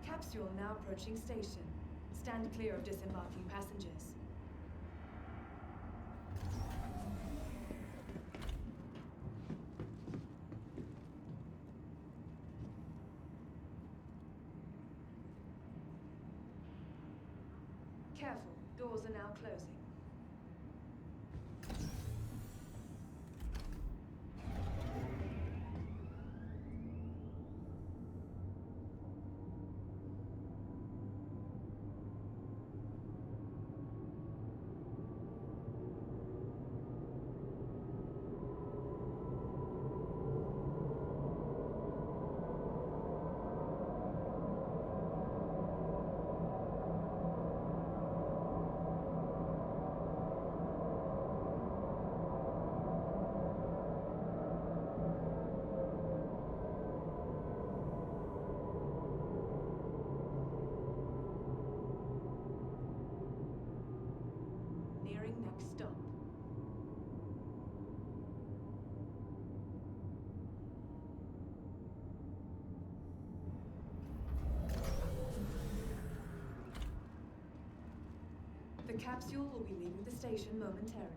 Capsule now approaching station. Stand clear of disembarking passengers. Careful, doors are now closing. Nearing next stop. The capsule will be leaving the station momentarily.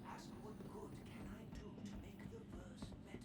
Ask what good can I do to make the verse better?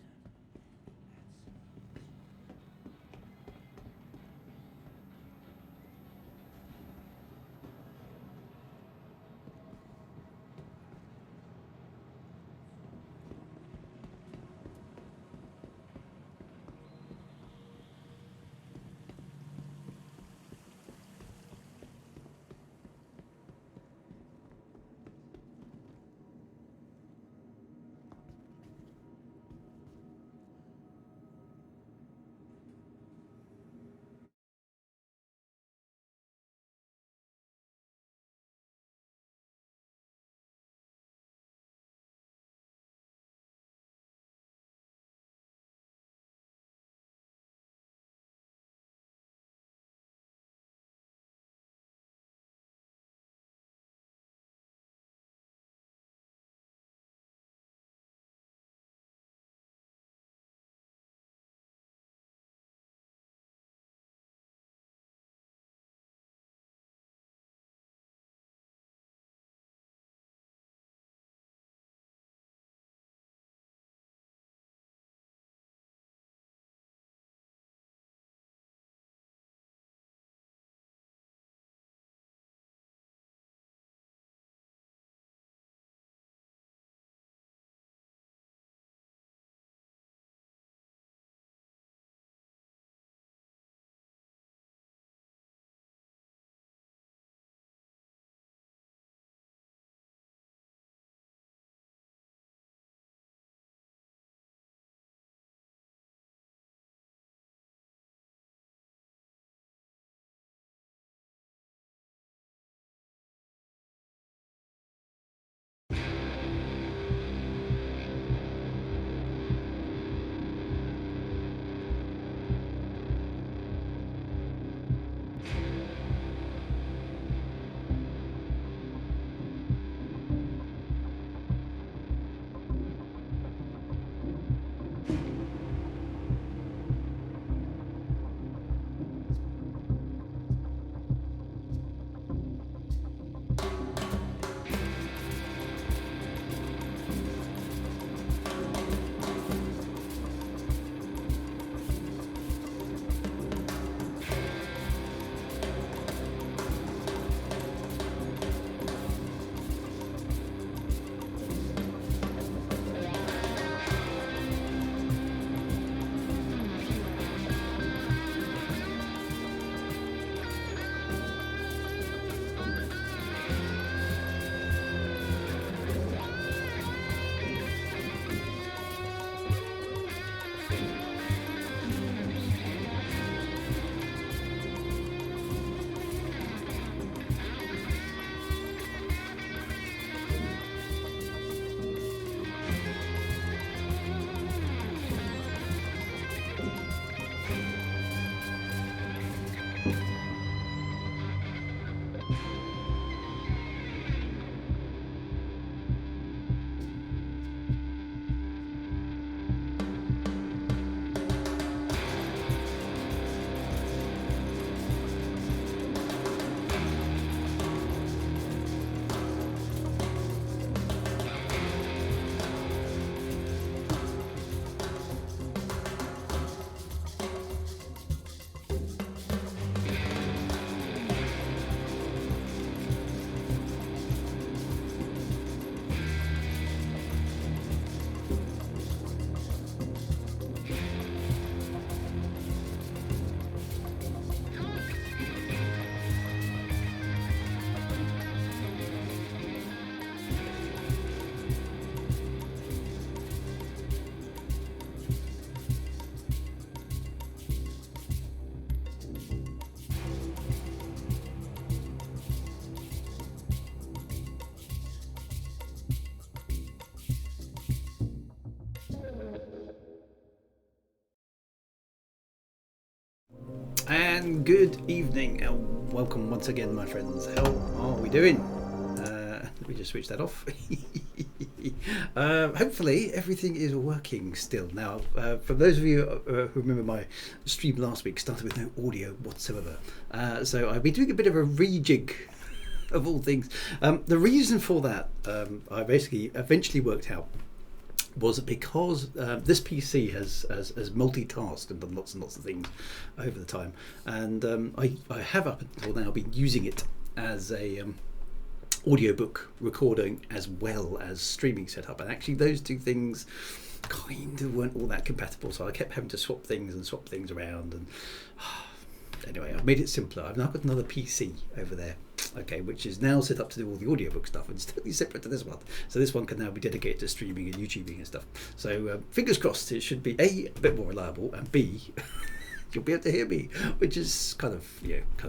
And good evening and welcome once again, my friends. How are we doing? Let me just switch that off. Hopefully everything is working still. Now, for those of you who remember my stream last week, started with no audio whatsoever. So I've been doing a bit of a rejig of all things. The reason for that, I basically eventually worked out, was because this PC has multitasked and done lots and lots of things over the time, and I have up until now been using it as a audiobook recording as well as streaming setup, and actually those two things kind of weren't all that compatible, so I kept having to swap things around, and anyway, I've made it simpler. I've now got another PC over there, okay, which is now set up to do all the audiobook stuff, and it's totally separate to this one. So this one can now be dedicated to streaming and YouTubing and stuff. So fingers crossed, it should be A, bit more reliable, and B, you'll be able to hear me, which is kind of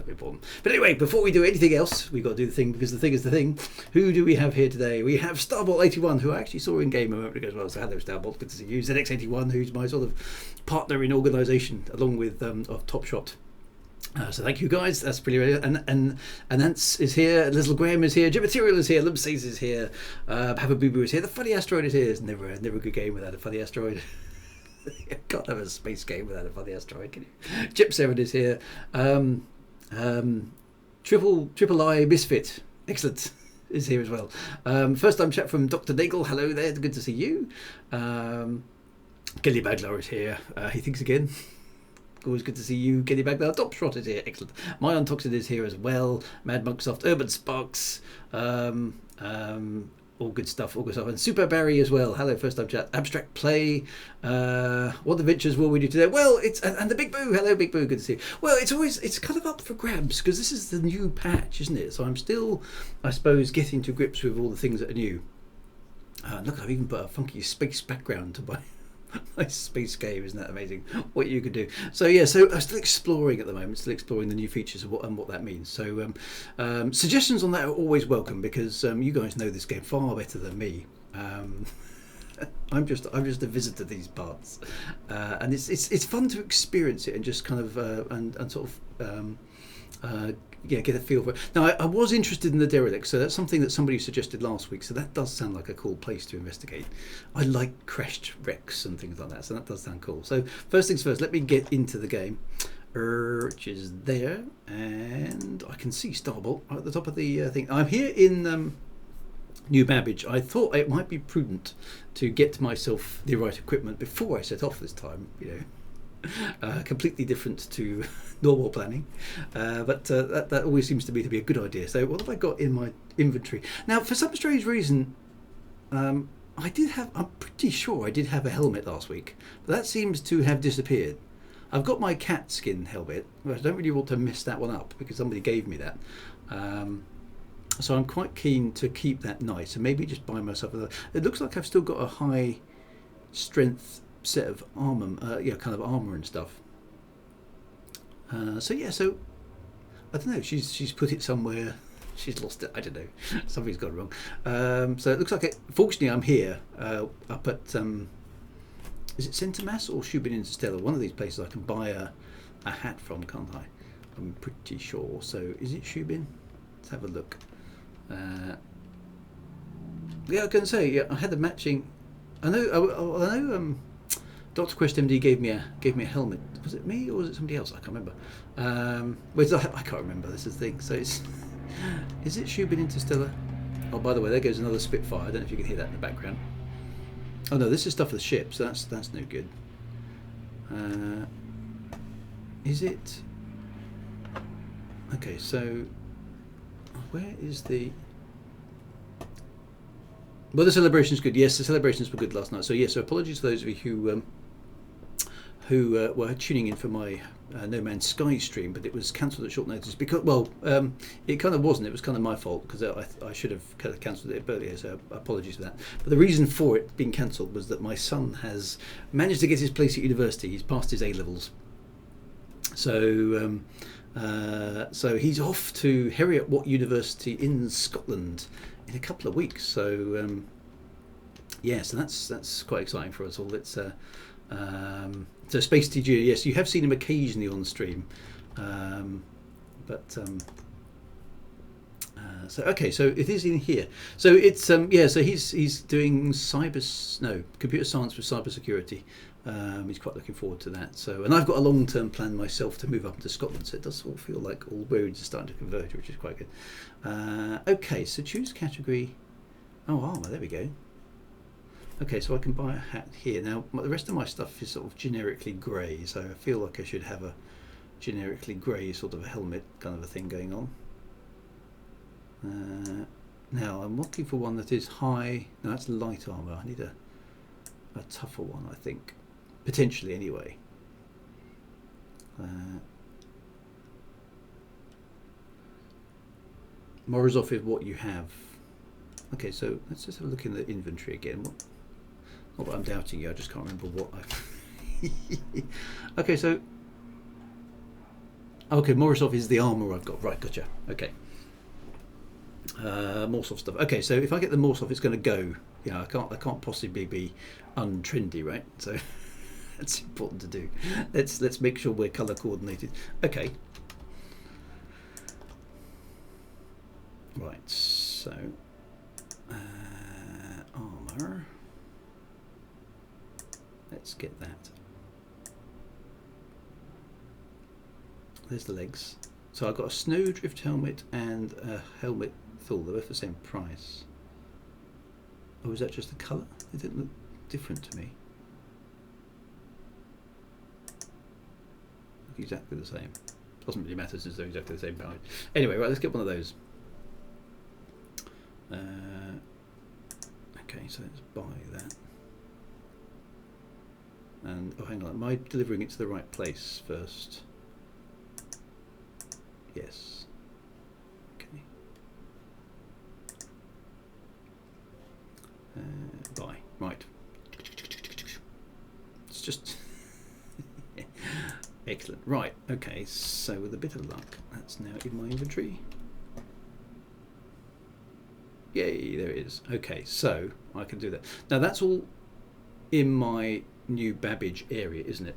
important. But anyway, before we do anything else, we've got to do the thing, because the thing is the thing. Who do we have here today? We have Starbolt81, who I actually saw in game a moment ago as well. So hello, Starbolt, good to see you. ZX81, who's my sort of partner in organisation, along with of Top Shot. So thank you guys, that's pretty really, and Ants is here, Lizzle Graham is here, Jim Material is here, Lumsays is here, Papa Boo Boo is here, the Funny Asteroid is here. It's never a good game without a funny asteroid. You can't have a space game without a funny asteroid, can you? Chip 7 is here, Triple I Misfit, excellent, is here as well. First time chat from Dr. Nagel, hello there, good to see you. Kelly Baglar is here, he thinks again. Always good to see you, Kenny Bagdale. Top Shot is here, excellent. My Untoxin is here as well. Mad Monksoft, Urban Sparks, all good stuff, and Super Barry as well. Hello, first time chat. Abstract Play. What adventures will we do today? Well, it's and the Big Boo. Hello, Big Boo. Good to see you. Well, it's kind of up for grabs because this is the new patch, isn't it? So I'm still, I suppose, getting to grips with all the things that are new. Look, I've even put a funky space background to my nice space game. Isn't that amazing what you could do? So yeah, so I'm still exploring at the moment, still exploring the new features of what that means. So suggestions on that are always welcome, because you guys know this game far better than me. I'm just a visitor to these parts, and it's fun to experience it and just kind of and sort of get a feel for it. Now, I was interested in the derelict, so that's something that somebody suggested last week, so that does sound like a cool place to investigate. I like crashed wrecks and things like that, so that does sound cool. So first things first, let me get into the game, which is there, and I can see Starbolt right at the top of the thing. I'm here in New Babbage. I thought it might be prudent to get myself the right equipment before I set off this time, completely different to normal planning, but that always seems to me to be a good idea. So what have I got in my inventory now? For some strange reason, I'm pretty sure I did have a helmet last week, but that seems to have disappeared. I've got my cat skin helmet, but I don't really want to mess that one up because somebody gave me that, so I'm quite keen to keep that nice and maybe just buy myself another. It looks like I've still got a high strength set of armor, kind of armor and stuff. So I don't know. She's put it somewhere. She's lost it. I don't know. Something's gone wrong. So it looks like it. Fortunately, I'm here up at is it Centermass or Shubin Interstellar? One of these places I can buy a hat from, can't I? I'm pretty sure. So is it Shubin? Let's have a look. Yeah, I can say, yeah, I had the matching. I know. Dr. Quest MD gave me a helmet. Was it me or was it somebody else? I can't remember. I can't remember. This is the thing. So is it Shubin Interstellar? Oh, by the way, there goes another Spitfire. I don't know if you can hear that in the background. Oh no, this is stuff for the ship, so that's no good. Is it? Okay, so where is the? Well, the celebration's good. Yes, the celebrations were good last night. So yes, so apologies to those of you who were tuning in for my No Man's Sky stream, but it was cancelled at short notice because, it kind of wasn't. It was kind of my fault because I should have kind of cancelled it earlier. So apologies for that. But the reason for it being cancelled was that my son has managed to get his place at university. He's passed his A levels, so he's off to Heriot Watt University in Scotland in a couple of weeks. So so that's quite exciting for us all. It's so Space TG, yes, you have seen him occasionally on stream. So okay, so it is in here. So it's yeah. So he's doing computer science with cybersecurity. He's quite looking forward to that. So, and I've got a long-term plan myself to move up to Scotland. So it does all feel like all roads are starting to converge, which is quite good. Okay, so choose category. Oh, armor. There we go. Okay, so I can buy a hat here. Now the rest of my stuff is sort of generically grey, so I feel like I should have a generically grey sort of a helmet kind of a thing going on. Now I'm looking for one that is high. No, that's light armour. I need a tougher one, I think. Potentially, anyway. Morozov is what you have. Okay, so let's just have a look in the inventory again. Not that I'm doubting you, I just can't remember what I... Okay, so... Okay, Morozov is the armour I've got. Right, gotcha. Okay. Morozov stuff. Okay, so if I get the Morozov, it's going to go. You know, I can't possibly be untrendy, right? So that's important to do. Let's make sure we're colour coordinated. Okay. Right. So armour. Let's get that. There's the legs. So I've got a snowdrift helmet and a helmet full. They're both the same price. Oh, is that just the colour? It didn't look different to me. Look exactly the same. Doesn't really matter since they're exactly the same price. Anyway, right, let's get one of those. Okay, so let's buy that. And, oh, hang on, am I delivering it to the right place first? Yes. Okay. Buy. Right. It's just excellent. Right. Okay. So with a bit of luck, that's now in my inventory. Yay! There it is. Okay. So I can do that. Now that's all in my new Babbage area, isn't it?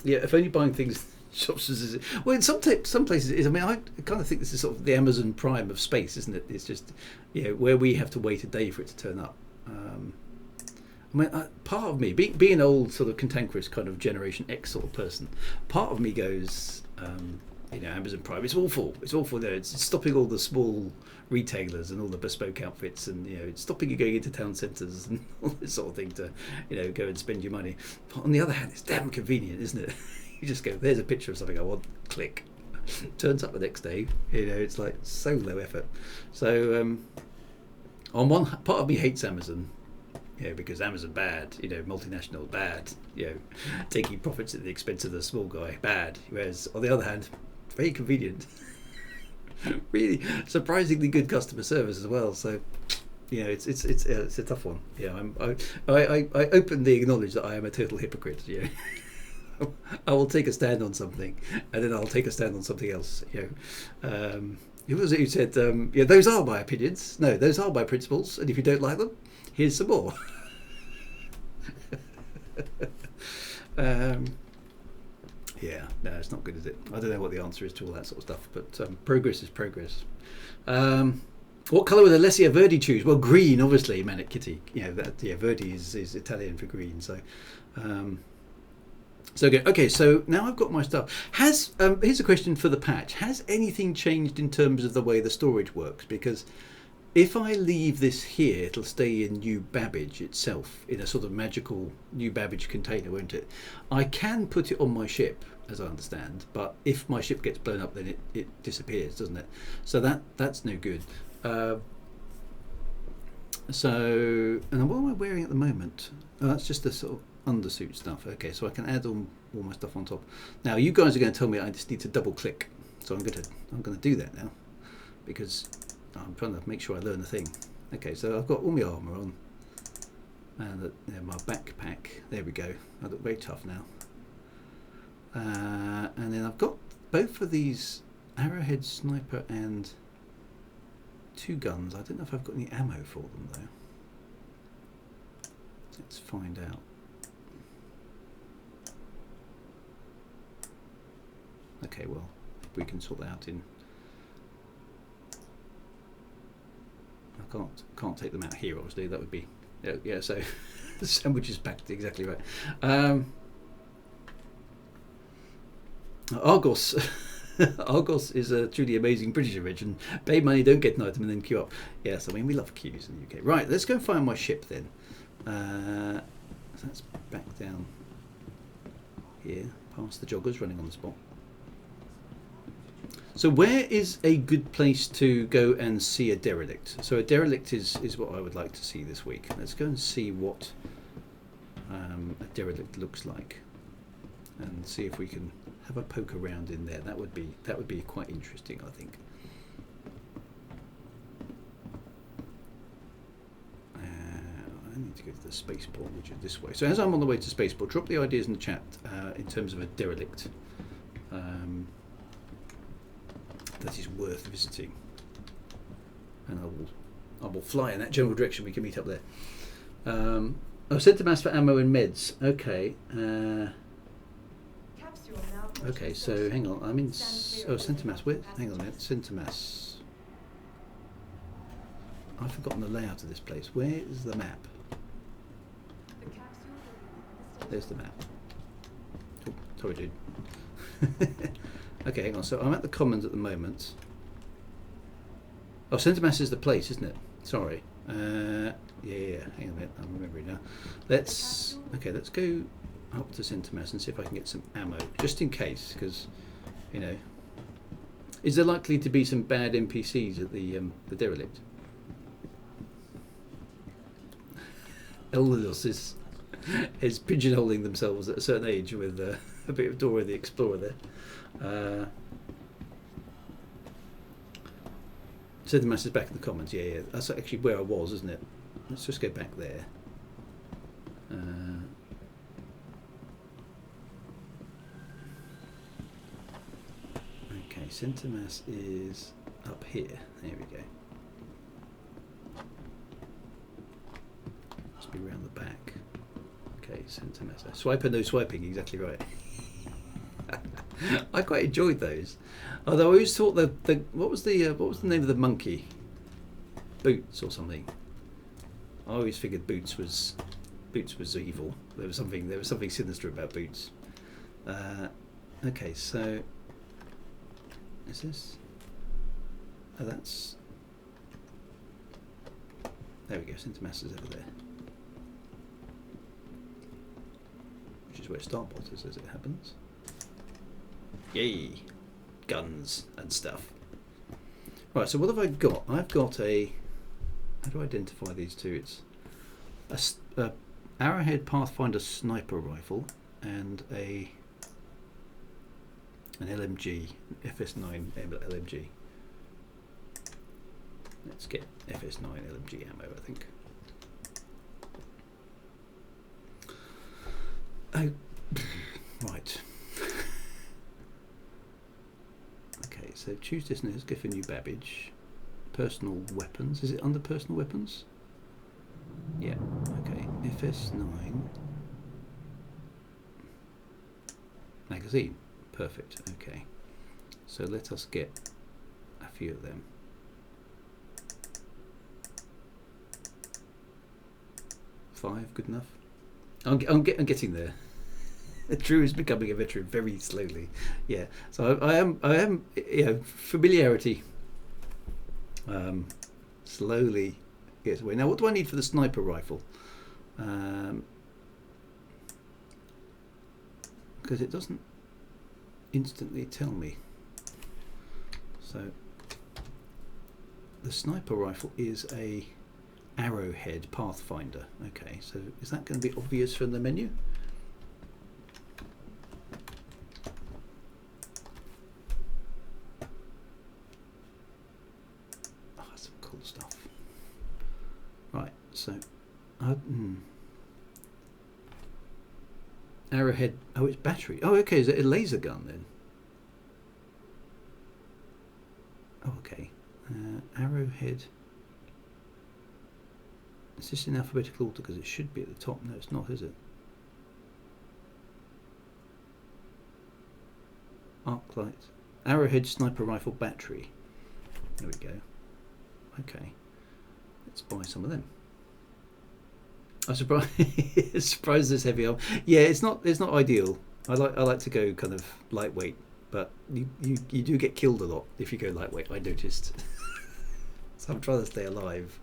Yeah. If only buying things. Shops is well in some places it is. I mean, I kind of think this is sort of the Amazon Prime of space, isn't it? It's just, you know, where we have to wait a day for it to turn up. I mean, part of me, being an old sort of cantankerous kind of Generation X sort of person, part of me goes, you know, Amazon Prime. It's awful. It's awful there. It's stopping all the small retailers and all the bespoke outfits, and you know, it's stopping you going into town centres and all this sort of thing to, you know, go and spend your money. But on the other hand, it's damn convenient, isn't it? You just go, there's a picture of something I want, click. Turns up the next day. You know, it's like so low effort. So on one part of me hates Amazon, you know, because Amazon bad, you know, multinational bad, you know, taking profits at the expense of the small guy bad. Whereas on the other hand, very convenient, really surprisingly good customer service as well. So you know, it's a tough one. Yeah, I openly acknowledge that I am a total hypocrite. You know. I will take a stand on something, and then I'll take a stand on something else. You know, who was it who said, "Yeah, those are my opinions. No, those are my principles. And if you don't like them, here's some more." Yeah, no, it's not good, is it? I don't know what the answer is to all that sort of stuff, but progress is progress. What colour would Alessia Verdi choose? Well, green, obviously, Manic Kitty. You know, that, yeah, Verdi is Italian for green, so. So good. Okay, so now I've got my stuff. Here's a question for the patch. Has anything changed in terms of the way the storage works? Because if I leave this here, it'll stay in New Babbage itself, in a sort of magical New Babbage container, won't it? I can put it on my ship, as I understand, but if my ship gets blown up, then it disappears, doesn't it? So that's no good. So, and what am I wearing at the moment? Oh, that's just the sort of undersuit stuff. Okay, so I can add all my stuff on top. Now you guys are going to tell me I just need to double click, so I'm going to do that now, because I'm trying to make sure I learn the thing. Okay, so I've got all my armour on, and my backpack. There we go. I look very tough now. And then I've got both of these arrowhead sniper and 2 guns. I don't know if I've got any ammo for them though. Let's find out. Okay, well, we can sort that out in. I can't take them out here, obviously. That would be yeah. So the sandwich is packed exactly right. Argos. Argos is a truly amazing British invention. Pay money, don't get an item, and then queue up. Yes, I mean, we love queues in the UK. Right, let's go and find my ship then. So that's back down here, past the joggers running on the spot. So where is a good place to go and see a derelict? So a derelict is what I would like to see this week. Let's go and see what a derelict looks like, and see if we can have a poke around in there. That would be quite interesting, I think. I need to go to the spaceport, which is this way. So as I'm on the way to spaceport, drop the ideas in the chat in terms of a derelict that is worth visiting, and I will fly in that general direction. We can meet up there. Oh, sent to mass for ammo and meds. Okay. Okay, so hang on. I'm in. Oh, Centermass. Where? Hang on a minute. Centermass. I've forgotten the layout of this place. Where is the map? There's the map. Oh, sorry, dude. Okay, hang on. So I'm at the Commons at the moment. Oh, Centermass is the place, isn't it? Sorry. Yeah. Hang on a minute. I'm remembering now. Let's go up to Centermass and see if I can get some ammo, just in case, because, you know, is there likely to be some bad NPCs at the derelict? Eldos is pigeonholing themselves at a certain age with a bit of Dora the Explorer there. Centermass is back in the Commons. Yeah, that's actually where I was, isn't it? Let's just go back there. Okay, Centermass is up here. There we go. Must be round the back. Okay, Centermass. Swiper, no swiping. Exactly right. I quite enjoyed those. Although I always thought what was the name of the monkey? Boots or something. I always figured Boots was evil. There was something sinister about Boots. Okay, so is this? Oh, that's. There we go. Centermass is over there, which is where Starbot is, as it happens. Yay! Guns and stuff. Right, so what have I got? I've got a. How do I identify these two? It's a Arrowhead Pathfinder sniper rifle and an LMG, FS9 LMG. Let's get FS9 LMG ammo, I think. Oh, right. Okay, so choose this now. Go for new Babbage. Personal weapons. Is it under personal weapons? Yeah. Okay. FS9 magazine. Perfect. Okay. So let us get a few of them. 5, good enough. I'm getting there. Drew is becoming a veteran very slowly. Yeah. So I am. You know, familiarity. Slowly gets away. Now, what do I need for the sniper rifle? Because it doesn't instantly tell me. So the sniper rifle is a Arrowhead Pathfinder. Okay, so is that going to be obvious from the menu? Oh, that's some cool stuff. Right, so Arrowhead. Oh, it's battery. Oh, okay. Is it a laser gun then? Oh, okay. Arrowhead. Is this in alphabetical order? Because it should be at the top. No, it's not, is it? Arc light. Arrowhead sniper rifle battery. There we go. Okay. Let's buy some of them. I'm surprised this heavy arm. Yeah, it's not ideal. I like to go kind of lightweight, but you do get killed a lot if you go lightweight, I noticed. So I'm trying to stay alive.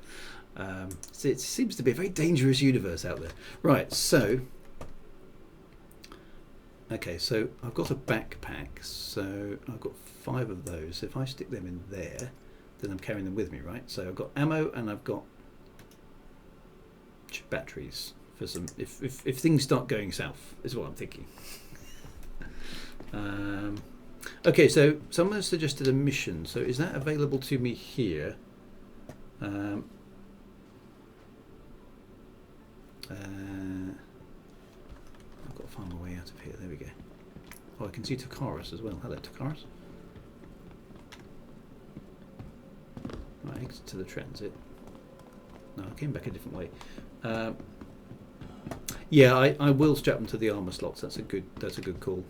So it seems to be a very dangerous universe out there. Right, so okay, so I've got a backpack, so I've got 5 of those. So if I stick them in there, then I'm carrying them with me, right? So I've got ammo and I've got batteries for some if things start going south, is what I'm thinking. Okay, so someone has suggested a mission. So is that available to me here? I've got to find my way out of here. There we go. Oh, I can see Takaris as well. Hello, Takaris. Right, exit to the transit. No, I came back a different way. Yeah, I will strap them to the armor slots. That's a good call.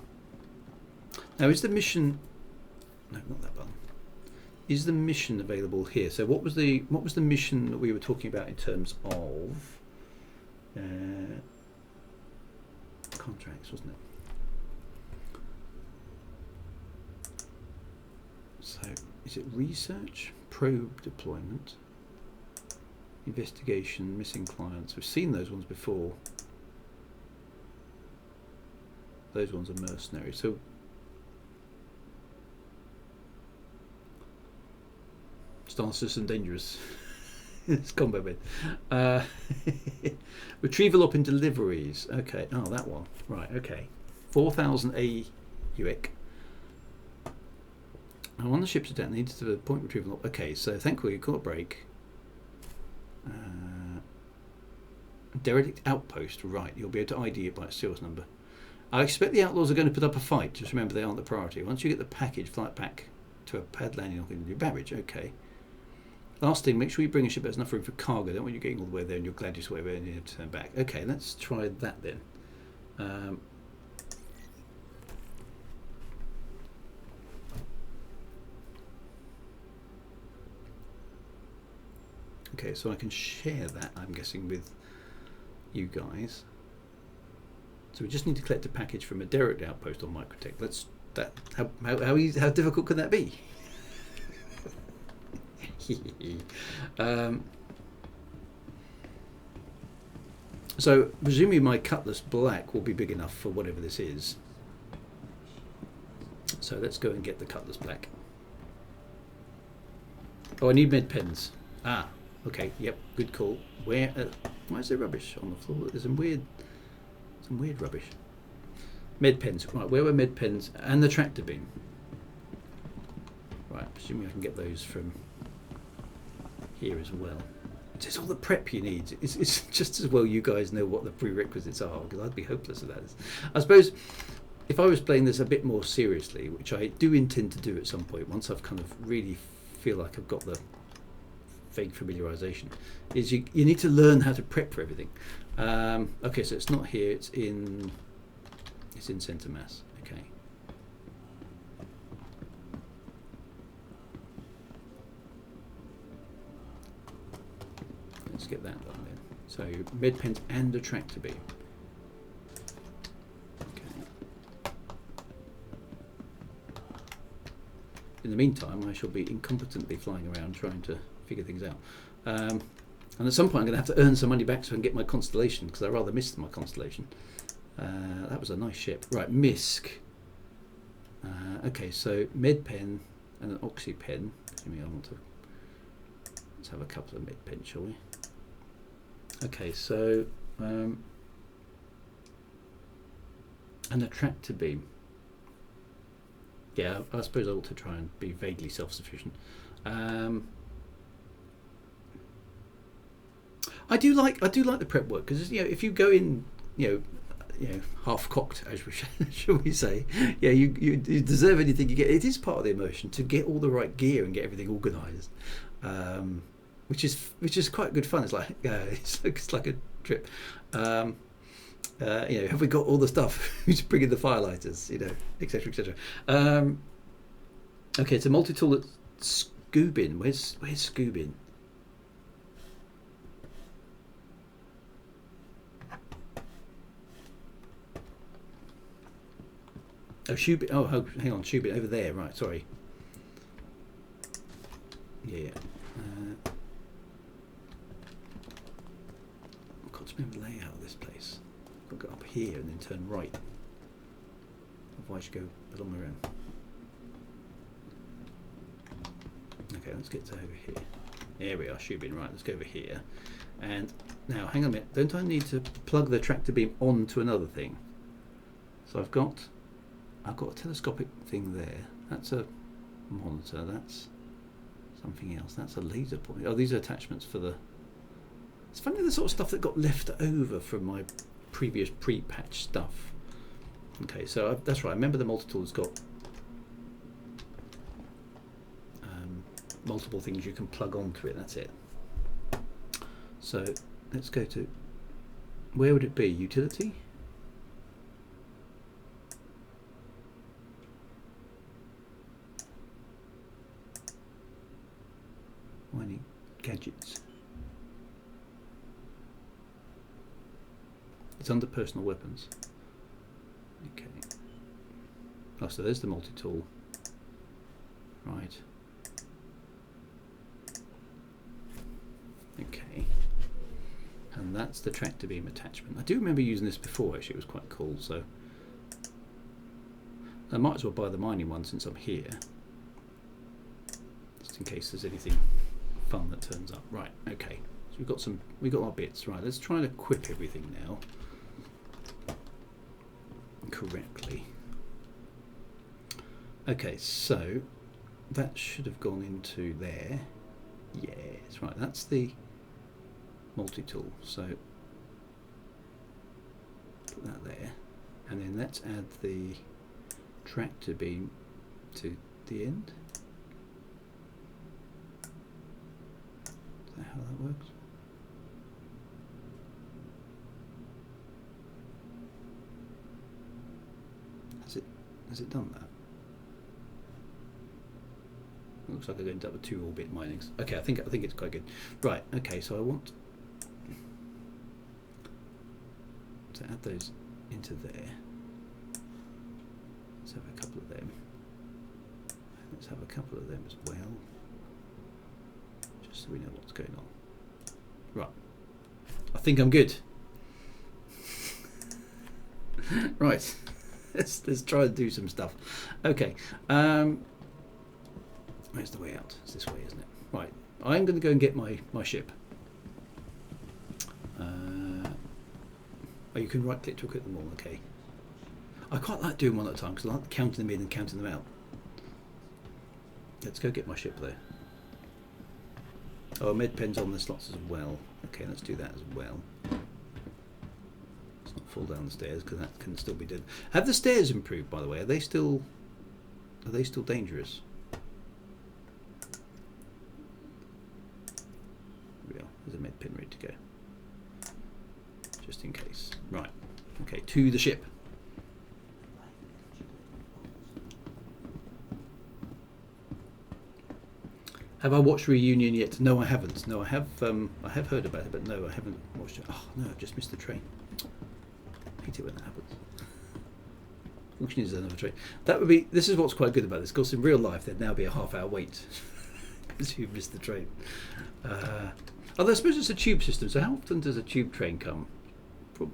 Now, is the mission? No, not that one. Is the mission available here? So, what was the mission that we were talking about in terms of contracts, wasn't it? So, is it research, probe deployment, investigation, missing clients? We've seen those ones before. Those ones are mercenaries. So Star System dangerous. It's combat with. Retrieval up in deliveries. Okay. Oh, that one. Right. Okay. 4,000 AUIC. And one of the ships are down. Needs to point retrieval up. Okay. So thankfully, you caught a break. Derelict outpost. Right. You'll be able to ID it by its serial number. I expect the outlaws are going to put up a fight. Just remember, they aren't the priority. Once you get the package, flight back to a pad landing, you're going to do baggage. Okay. Last thing, make sure you bring a ship that has enough room for cargo. Don't want you getting all the way there and you're glad you sway away and you have to turn back. Okay, let's try that then. Okay, so I can share that, I'm guessing, with you guys. So we just need to collect a package from a derelict outpost on Microtech. How difficult can that be? So presumably my Cutlass Black will be big enough for whatever this is. So let's go and get the Cutlass Black. Oh, I need med pens. Ah, okay, yep, good call. Where? Why is there rubbish on the floor? There's some weird rubbish. Med pens. Right, where were med pens and the tractor beam? Right, presumably I can get those from here as well. It's all the prep you need. It's just as well you guys know what the prerequisites are, because I'd be hopeless at that. I suppose if I was playing this a bit more seriously, which I do intend to do at some point, once I've kind of really feel like I've got the vague familiarization, is you need to learn how to prep for everything. Okay, so it's not here. It's in Centre Mass. Okay. Let's get that done then. So med pens and a tractor beam. Okay. In the meantime, I shall be incompetently flying around trying to figure things out. And at some point, I'm going to have to earn some money back so I can get my constellation, because I rather missed my constellation. That was a nice ship. Right, MISC. Okay, so med pen and an oxy pen. Let's have a couple of med pens, shall we? Okay, so and a tractor beam. Yeah, I suppose I ought to try and be vaguely self-sufficient. I do like the prep work, because if you go in half cocked, as we shall we say, you deserve anything you get. It is part of the immersion to get all the right gear and get everything organised, which is quite good fun. It's like it's like a trip. You know, have we got all the stuff? Who's bringing the firelighters? You know, etc. etc. Okay, it's a multi-tool at Scoobin. Where's Scoobin? Oh, Shoebin. Oh, hang on, Shoebin over there. Right, sorry. Yeah. I've got to remember the layout of this place. I've got to go up here and then turn right. Otherwise, you go a long way around. Okay, let's get to over here. There we are, Shoebin. Right, let's go over here. And now, hang on a minute. Don't I need to plug the tractor beam onto another thing? So I've got a telescopic thing there. That's a monitor. That's something else. That's a laser point. Oh, these are attachments for the... It's funny, the sort of stuff that got left over from my previous pre-patch stuff. Okay, so that's right. I remember the multi-tool's got multiple things you can plug onto it. That's it. So let's go to... Where would it be? Utility? Mining gadgets. It's under personal weapons. Okay. Oh, so there's the multi-tool. Right. Okay. And that's the tractor beam attachment. I do remember using this before, actually. It was quite cool. So I might as well buy the mining one since I'm here, just in case there's anything fun that turns up. Right, okay, so we've got our bits. Right, let's try and equip everything now correctly. Okay, so that should have gone into there. Yes, right, that's the multi-tool, so put that there, and then let's add the tractor beam to the end. Is that how that works? Has it done that? Looks like I'm going to have a 2-orbit mining. Okay, I think it's quite good. Right, okay, so I want to add those into there. Let's have a couple of them. Let's have a couple of them as well, just so we know what's going on. Right, I think I'm good. Right, let's try and do some stuff. Okay, where's the way out? It's this way, isn't it? Right, I'm going to go and get my ship. Oh, you can right click to equip them all, okay. I quite like doing one at a time because I like counting them in and counting them out. Let's go get my ship there. Oh, med pen's on the slots as well. Okay, let's do that as well. Let's not fall down the stairs because that can still be done. Have the stairs improved, by the way? Are they still dangerous? There we are. There's a med pen ready to go. Just in case. Right. Okay, to the ship. Have I watched Reunion yet? No, I haven't. No, I have heard about it, but no, I haven't watched it. Oh no, I've just missed the train. I hate it when that happens. Function is another train. That would be. This is what's quite good about this. Of course, in real life, there'd now be a half-hour wait because you missed the train. Although I suppose it's a tube system. So how often does a tube train come?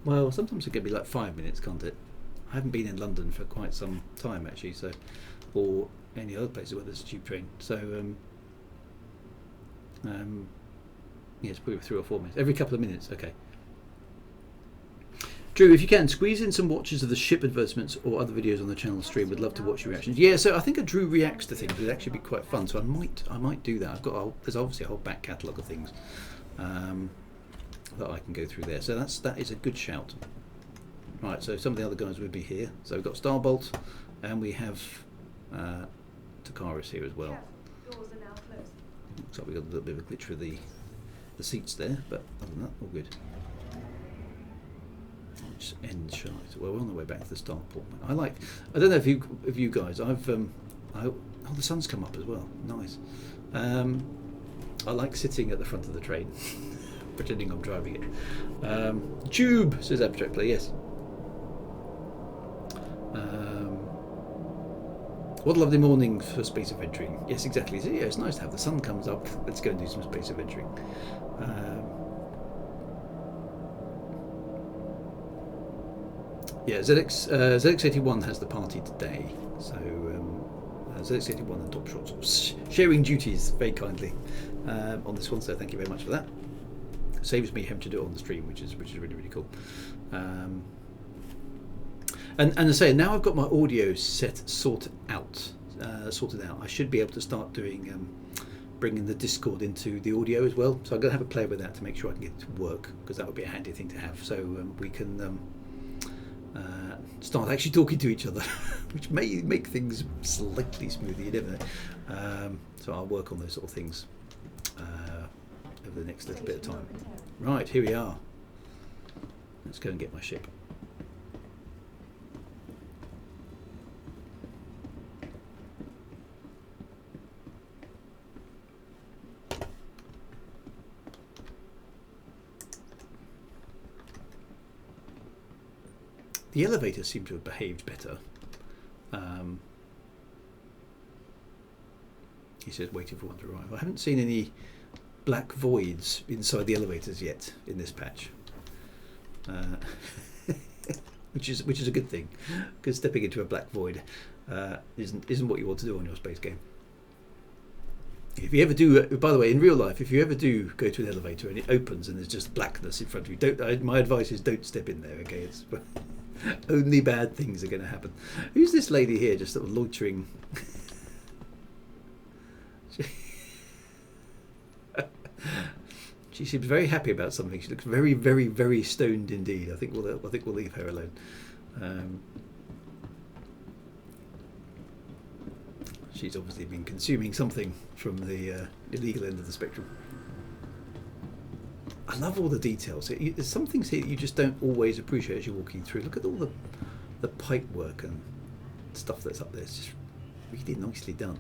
Well, sometimes it can be like 5 minutes, can't it? I haven't been in London for quite some time actually, so or any other places where there's a tube train. So yeah, it's probably 3 or 4 minutes. Every couple of minutes, okay. Drew, if you can, squeeze in some watches of the ship advertisements or other videos on the channel stream. Would love to watch your reactions. Yeah, so I think a Drew reacts to things would actually be quite fun. So I might do that. There's obviously a whole back catalogue of things that I can go through there. So that is a good shout. Right, so some of the other guys would be here. So we've got Starbolt, and we have Takaris here as well. Doors are now closed. Looks like we've got a little bit of a glitch with the seats there, but other than that, all good. Which end shall I? Well, we're on the way back to the starport. I don't know if you guys. Oh, the sun's come up as well. Nice. I like sitting at the front of the train, pretending I'm driving it. Tube, says abstractly. Yes. What a lovely morning for space adventuring. Yes, exactly. So, yeah, it's nice to have the sun comes up. Let's go and do some space adventuring. Yeah, ZX81 has the party today. So ZX81 and Top Shots sharing duties very kindly on this one. So thank you very much for that. Saves me having to do it on the stream, which is really, really cool. And as I say, now I've got my audio sorted out. I should be able to start doing bringing the Discord into the audio as well. So I'm going to have a play with that to make sure I can get it to work, because that would be a handy thing to have. So we can start actually talking to each other, which may make things slightly smoother. You never know. So I'll work on those sort of things over the next little bit of time. Right, here we are. Let's go and get my ship. The elevators seem to have behaved better. He says, waiting for one to arrive. I haven't seen any black voids inside the elevators yet in this patch, which is a good thing, because stepping into a black void isn't what you want to do on your space game. If you ever do, by the way, in real life, if you ever do go to an elevator and it opens and there's just blackness in front of you, my advice is don't step in there. Okay, it's only bad things are going to happen. Who's this lady here just sort of loitering? She seems very happy about something. She looks very, very, very stoned indeed. I think we'll leave her alone. She's obviously been consuming something from the illegal end of the spectrum. I love all the details. There's some things here that you just don't always appreciate as you're walking through. Look at all the pipe work and stuff that's up there. It's just really nicely done,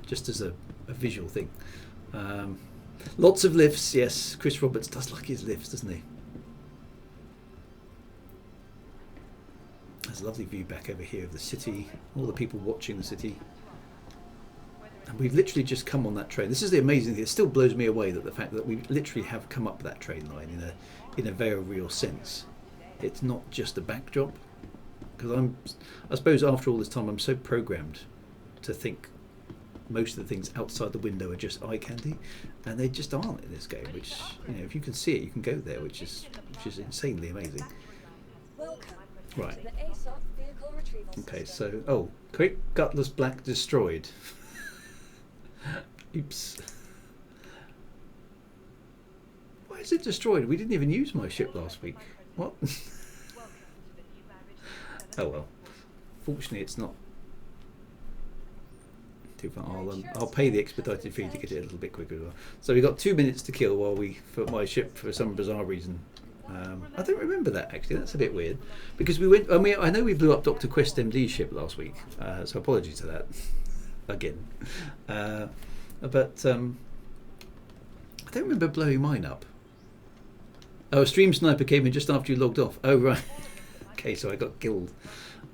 just as a visual thing. Lots of lifts, yes. Chris Roberts does like his lifts, doesn't he? There's a lovely view back over here of the city, all the people watching the city. And we've literally just come on that train. This is the amazing thing. It still blows me away that the fact that we literally have come up that train line in a very real sense. It's not just a backdrop. Because I suppose after all this time, I'm so programmed to think most of the things outside the window are just eye candy, and they just aren't in this game. Which, if you can see it, you can go there, which is insanely amazing. Right. Okay, so quick, gutless black destroyed. Oops. Why is it destroyed? We didn't even use my ship last week. What? Oh well. Fortunately, it's not too far. I'll pay the expedited fee to get it a little bit quicker as well. So we got 2 minutes to kill while for my ship, for some bizarre reason. I don't remember that actually. That's a bit weird, because we went. I know we blew up Dr. Quest MD's ship last week, so apologies for that again. But I don't remember blowing mine up. Oh, a stream sniper came in just after you logged off. Oh right. Okay, so I got killed.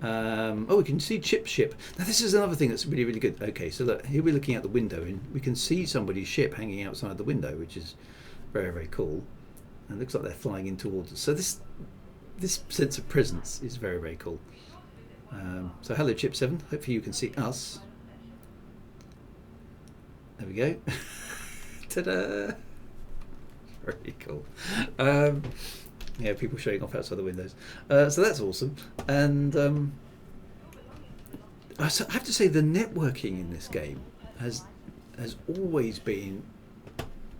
We can see Chip's ship. Now this is another thing that's really, really good. Okay, so look, here we're looking out the window and we can see somebody's ship hanging outside the window, which is very, very cool. And it looks like they're flying in towards us. So this sense of presence is very, very cool. So hello Chip 7, hopefully you can see us. There we go. Ta-da! Very cool. Yeah, people showing off outside the windows. So that's awesome. And I have to say the networking in this game has always been,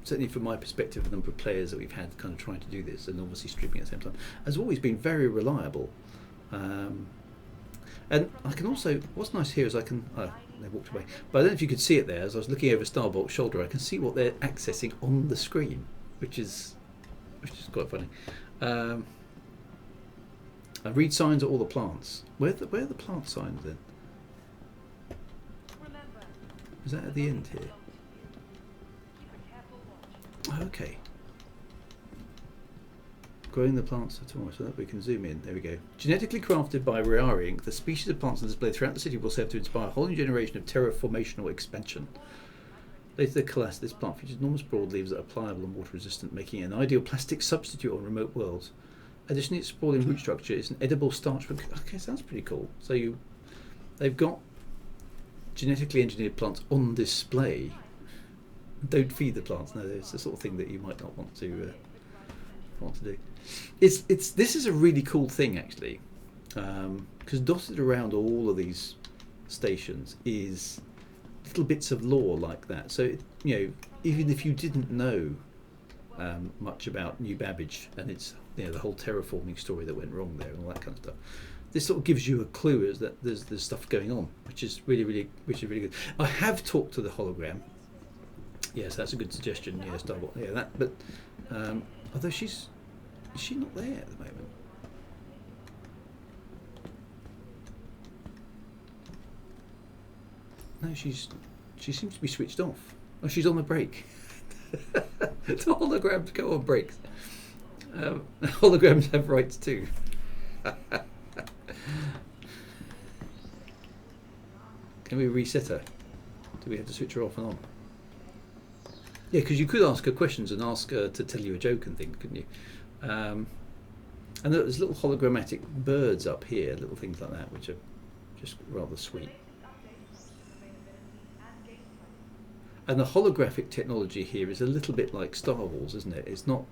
certainly from my perspective, the number of players that we've had kind of trying to do this, and obviously streaming at the same time, has always been very reliable. And I can also, what's nice here is I can, they walked away, but I don't know if you could see it there, as I was looking over Starbolt's shoulder, I can see what they're accessing on the screen, which is quite funny. Read signs are all the plants. Where are the plant signs then? Is that at the end here? Okay. Growing the plants at all, so that we can zoom in. There we go. Genetically crafted by Wagar Inc., the species of plants on display throughout the city will serve to inspire a whole new generation of terraformational expansion. Later, the class, this plant features enormous broadleaves that are pliable and water resistant, making it an ideal plastic substitute on remote worlds. Additionally, its sprawling root structure is an edible starch. Okay, sounds pretty cool. So they've got genetically engineered plants on display. Don't feed the plants. No, it's the sort of thing that you might not want to do. This is a really cool thing actually, because dotted around all of these stations is little bits of lore like that. So even if you didn't know much about New Babbage and its the whole terraforming story that went wrong there and all that kind of stuff, this sort of gives you a clue as that there's stuff going on, which is really good. I have talked to the hologram. Yes, that's a good suggestion. Yes, double. Yeah, that. But although is she not there at the moment? No, she seems to be switched off. Oh, she's on the break. The holograms go on breaks. Holograms have rights too. Can we reset her? Do we have to switch her off and on? Yeah, because you could ask her questions and ask her to tell you a joke and things, couldn't you? And there's little hologrammatic birds up here, little things like that, which are just rather sweet. And the holographic technology here is a little bit like Star Wars, isn't it? It's not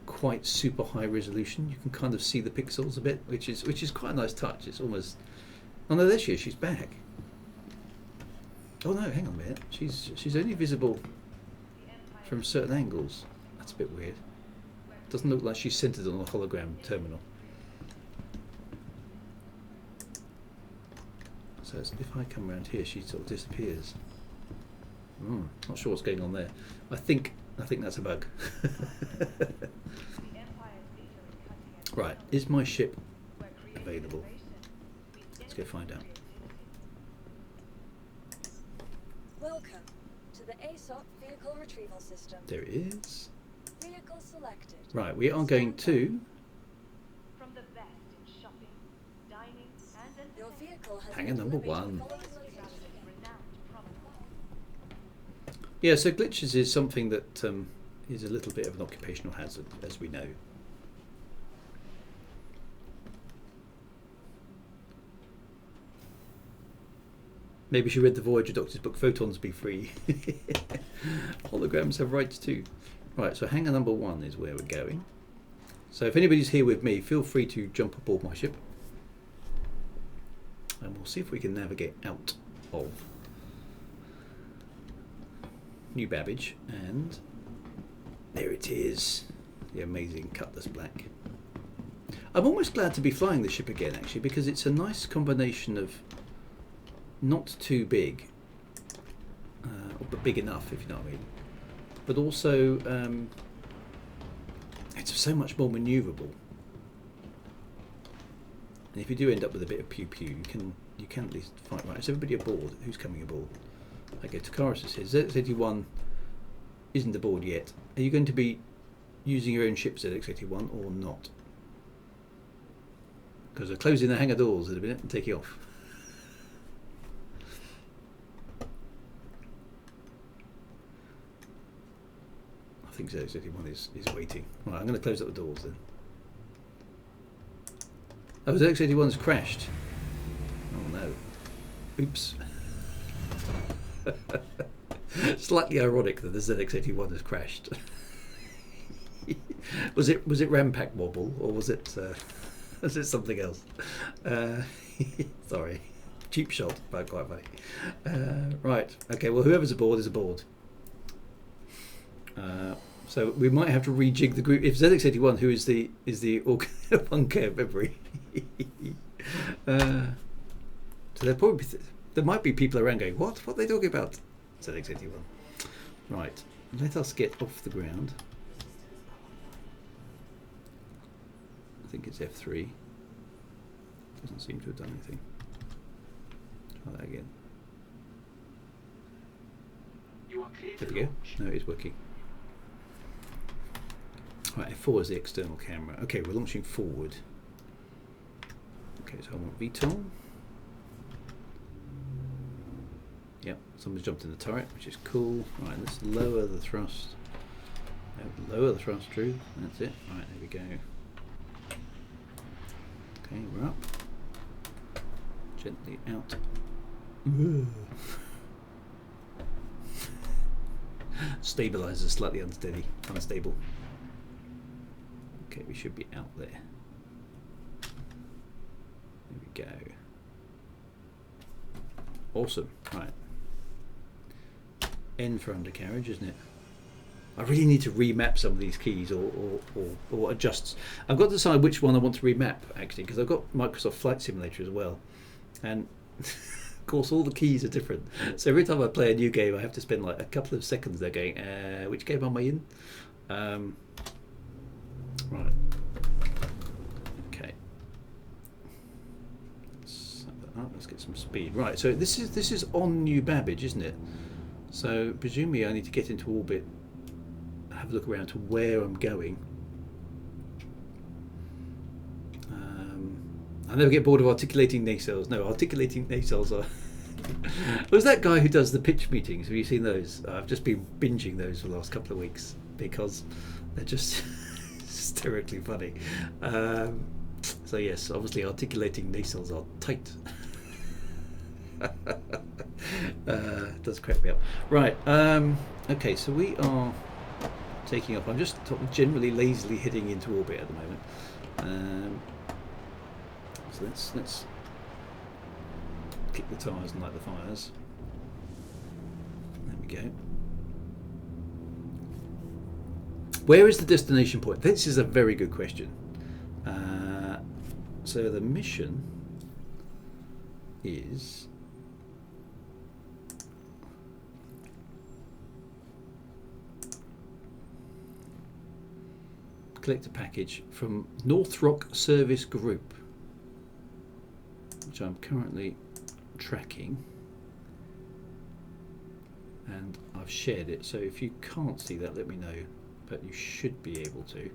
quite super high resolution. You can kind of see the pixels a bit, which is quite a nice touch. It's almost. Oh no, there she is. She's back. Oh no, hang on a minute. She's only visible from certain angles. That's a bit weird. Doesn't look like she's centered on a hologram terminal. So if I come around here, she sort of disappears. Not sure what's going on there. I think that's a bug. Right, is my ship available? Let's go find out. Welcome to the ASOC vehicle retrieval system. There it is. Vehicle selected. Right, we are going to. From the best in shopping, dining, and Your vehicle has Hangar number 1. renowned. Yeah, so glitches is something that is a little bit of an occupational hazard, as we know. Maybe she read the Voyager Doctor's book, Photons Be Free. Holograms have rights too. Right, so hangar number 1 is where we're going. So if anybody's here with me, feel free to jump aboard my ship. And we'll see if we can navigate out of New Babbage. And there it is. The amazing Cutlass Black. I'm almost glad to be flying the ship again, actually, because it's a nice combination of not too big, but big enough, if you know what I mean. But also, it's so much more manoeuvrable. And if you do end up with a bit of pew pew, you can at least fight right. Is everybody aboard? Who's coming aboard? Okay, Takaris is here. ZX81 isn't aboard yet. Are you going to be using your own ship, ZX81, or not? Because they're closing the hangar doors in a minute and taking off. I think ZX81 is waiting. Right, I'm going to close up the doors then. Oh, ZX81 has crashed. Oh no. Oops. Slightly ironic that the ZX81 has crashed. was it Rampack wobble, or was it something else? Sorry, cheap shot, but quite funny. Right, okay. Well, whoever's aboard is aboard. So we might have to rejig the group if ZX81, who is the Funker memory. So there might be people around going, what are they talking about? ZX81. Right, let us get off the ground. think it's F3. Doesn't seem to have done anything. Try that again. You are clear There to we go. launch. No, it's working. Right, F4 is the external camera. Okay, we're launching forward. Okay, so I want VTOL. Yep, someone's jumped in the turret, which is cool. Right, let's lower the thrust. No, lower the thrust, Drew. That's it. Right, there we go. Okay, we're up. Gently out. Stabilizer slightly unsteady, unstable. Okay, we should be out there. There we go. Awesome. Right. N for undercarriage, isn't it? I really need to remap some of these keys or adjust. I've got to decide which one I want to remap actually, because I've got Microsoft Flight Simulator as well, and of course all the keys are different. So every time I play a new game, I have to spend like a couple of seconds there going, which game am I in? Right. Okay. Let's set that up. Let's get some speed. Right. So this is on New Babbage, isn't it? So presumably I need to get into orbit, have a look around to where I'm going. I never get bored of articulating nacelles. No, articulating nacelles are... Was that guy who does the pitch meetings? Have you seen those? I've just been binging those for the last couple of weeks because they're just hysterically funny. So yes, obviously articulating nacelles are tight. Does crack me up. Right. Okay, so we are taking off. I'm just generally lazily heading into orbit at the moment. So let's kick the tyres and light the fires. There we go. Where is the destination point? This is a very good question. So the mission is collect a package from North Rock Service Group, which I'm currently tracking, and I've shared it, so if you can't see that, let me know, but you should be able to.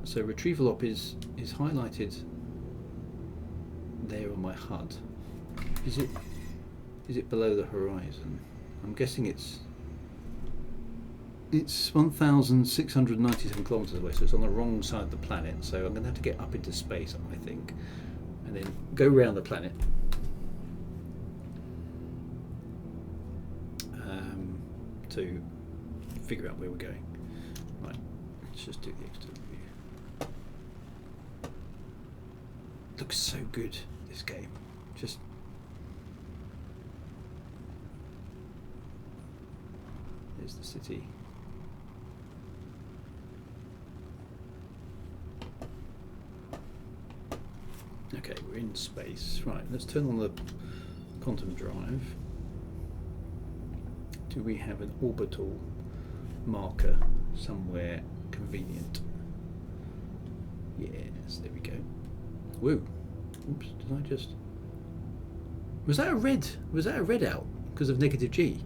So retrieval op is highlighted there on my HUD. Is it below the horizon? I'm guessing it's 1,697 kilometers away, so it's on the wrong side of the planet. So I'm going to have to get up into space, I think, and then go around the planet. To figure out where we're going. Right, let's just do the external view. Looks so good, this game. Just there's the city. Okay, we're in space. Right, let's turn on the quantum drive. Do we have an orbital marker somewhere convenient? Yes, there we go. Woo! Oops, did I just... Was that a red out because of negative G?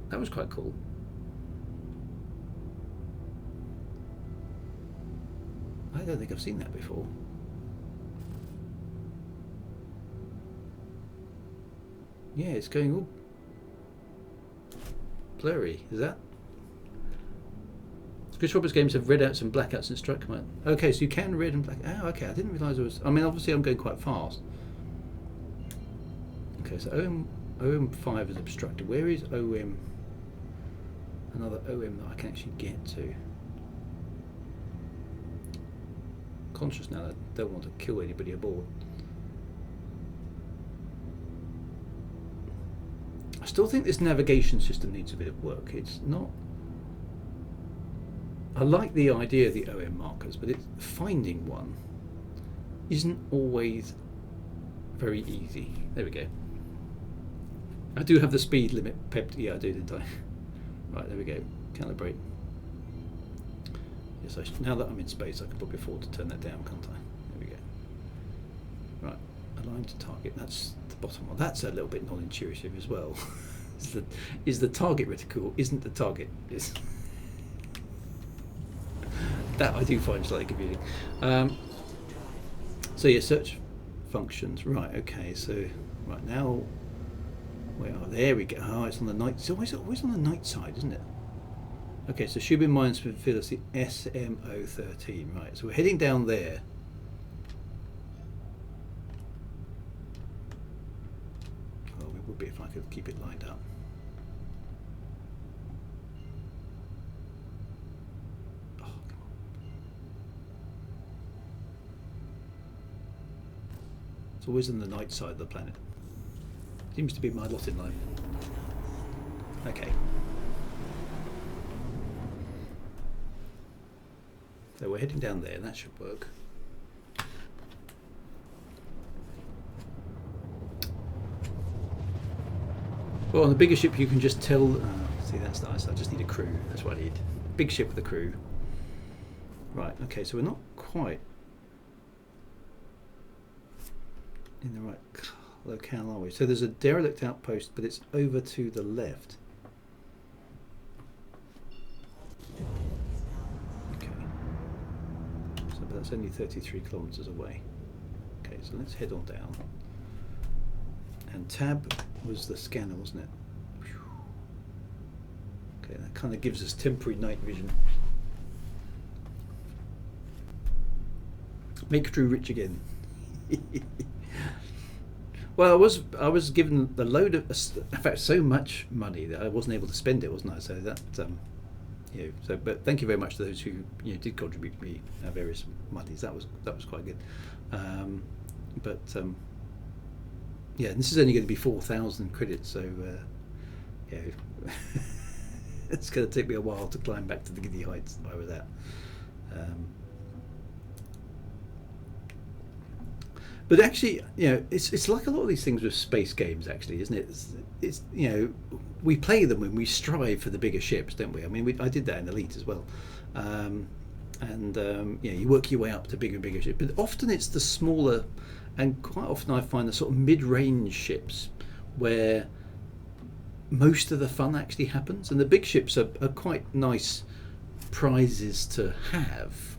That was quite cool. I don't think I've seen that before. Yeah, it's going all blurry. Is that? Chris Roberts games have redouts and blackouts and strike command. Okay, so you can red and black. Oh, okay. I didn't realise it was. I mean, obviously, I'm going quite fast. Okay, so OM5 is obstructed. Where is OM? Another OM that I can actually get to. Conscious now that I don't want to kill anybody aboard. I still think this navigation system needs a bit of work. It's not... I like the idea of the OM markers, but finding one isn't always very easy. There we go. I do have the speed limit pepped. Yeah, I do, didn't I? Right, there we go. Calibrate. Yes, now that I'm in space, I can probably afford to turn that down, can't I? There we go. Right, align to target. That's the bottom one. That's a little bit non-intuitive as well. Is the target reticle isn't the target? Is that I do find slightly confusing. So yeah, search functions. Right. Okay. So right now, where are there we go. Oh, it's on the night. It's always on the night side, isn't it? Okay. So Shubin Mines Facility SMO13. Right. So we're heading down there. Oh, it would be if I could keep it lined up. Always on the night side of the planet. Seems to be my lot in life. Okay. So we're heading down there. That should work. Well, on the bigger ship you can just tell... see, that's nice. I just need a crew. That's what I need. Big ship with a crew. Right, okay, so we're not quite in the right locale, are we? So there's a derelict outpost, but it's over to the left. Okay. So but that's only 33 kilometers away. Okay, so let's head on down. And tab was the scanner, wasn't it? Okay, that kind of gives us temporary night vision. Make Drew rich again. Well, I was given a load of, in fact, so much money that I wasn't able to spend it, wasn't I? So that, but thank you very much to those who did contribute me various monies. That was quite good. Yeah, and this is only going to be 4,000 credits, so it's going to take me a while to climb back to the giddy heights that I was at. But actually, it's like a lot of these things with space games, actually, isn't it? It's we play them when we strive for the bigger ships, don't we? I mean, I did that in Elite as well, you work your way up to bigger and bigger ships. But often it's the smaller, and quite often I find the sort of mid-range ships where most of the fun actually happens, and the big ships are quite nice prizes to have,